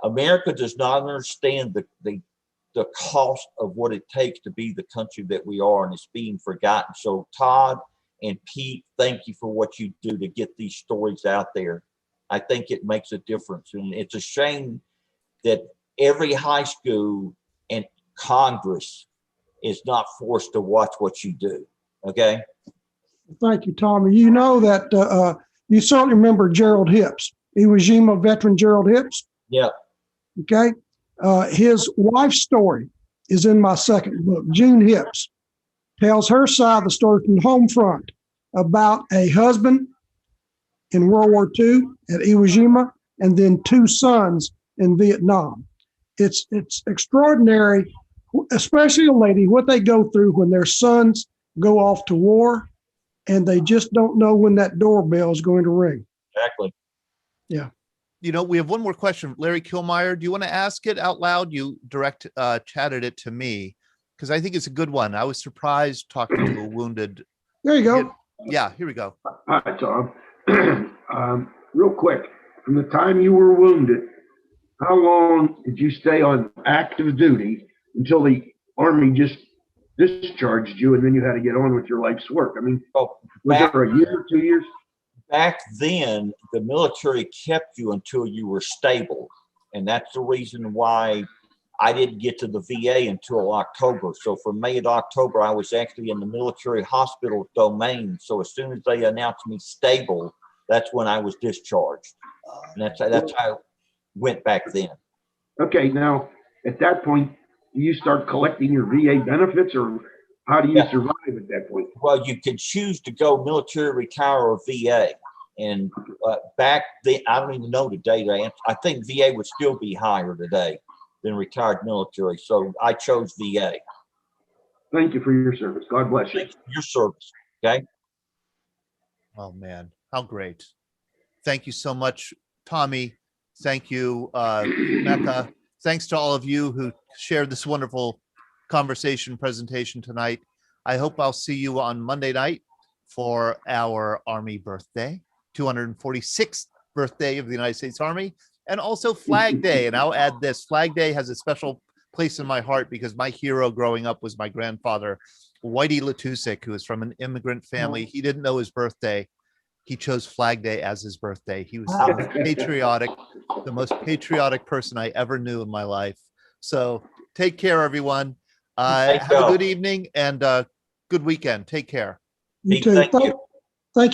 America does not understand the cost of what it takes to be the country that we are, and it's being forgotten. So Todd and Pete, thank you for what you do to get these stories out there. I think it makes a difference. And it's a shame that every high school and Congress is not forced to watch what you do. Okay. Thank you, Tommy. You know that you certainly remember Gerald Hipps, Iwo Jima veteran Gerald Hipps. Yeah. Okay. His wife's story is in my second book. June Hipps tells her side of the story from the home front about a husband in World War II at Iwo Jima and then 2 sons in Vietnam. It's extraordinary, especially a lady, what they go through when their sons go off to war and they just don't know when that doorbell is going to ring. Exactly. Yeah. You know, we have one more question. Larry Kilmeyer, do you want to ask it out loud? You chatted it to me because I think it's a good one. I was surprised talking to a wounded. There you go. Yeah, here we go. Hi, Tom. Real quick, from the time you were wounded, how long did you stay on active duty until the Army just discharged you and then you had to get on with your life's work? I mean, was there a year, 2 years? Back then, the military kept you until you were stable. And that's the reason why I didn't get to the VA until October. So from May to October, I was actually in the military hospital domain. So as soon as they announced me stable, that's when I was discharged. And that's how I went back then. Okay, now at that point, do you start collecting your VA benefits, or how do you survive at that point? Well, you could choose to go military, retire, or VA. And back then, I don't even know the date. I think VA would still be higher today than retired military. So I chose VA. Thank you for your service. God bless you. Thank you for your service. Okay. Oh man, how great. Thank you so much, Tommy. Thank you, Mecca. Thanks to all of you who shared this wonderful conversation presentation tonight. I hope I'll see you on Monday night for our Army birthday, 246th birthday of the United States Army, and also Flag Day. And I'll add this, Flag Day has a special place in my heart because my hero growing up was my grandfather, Whitey Latusik, who is from an immigrant family. He didn't know his birthday. He chose Flag Day as his birthday. He was the most patriotic person I ever knew in my life. So take care, everyone. Have a good evening and good weekend. Take care. You too. Thank you. Thank you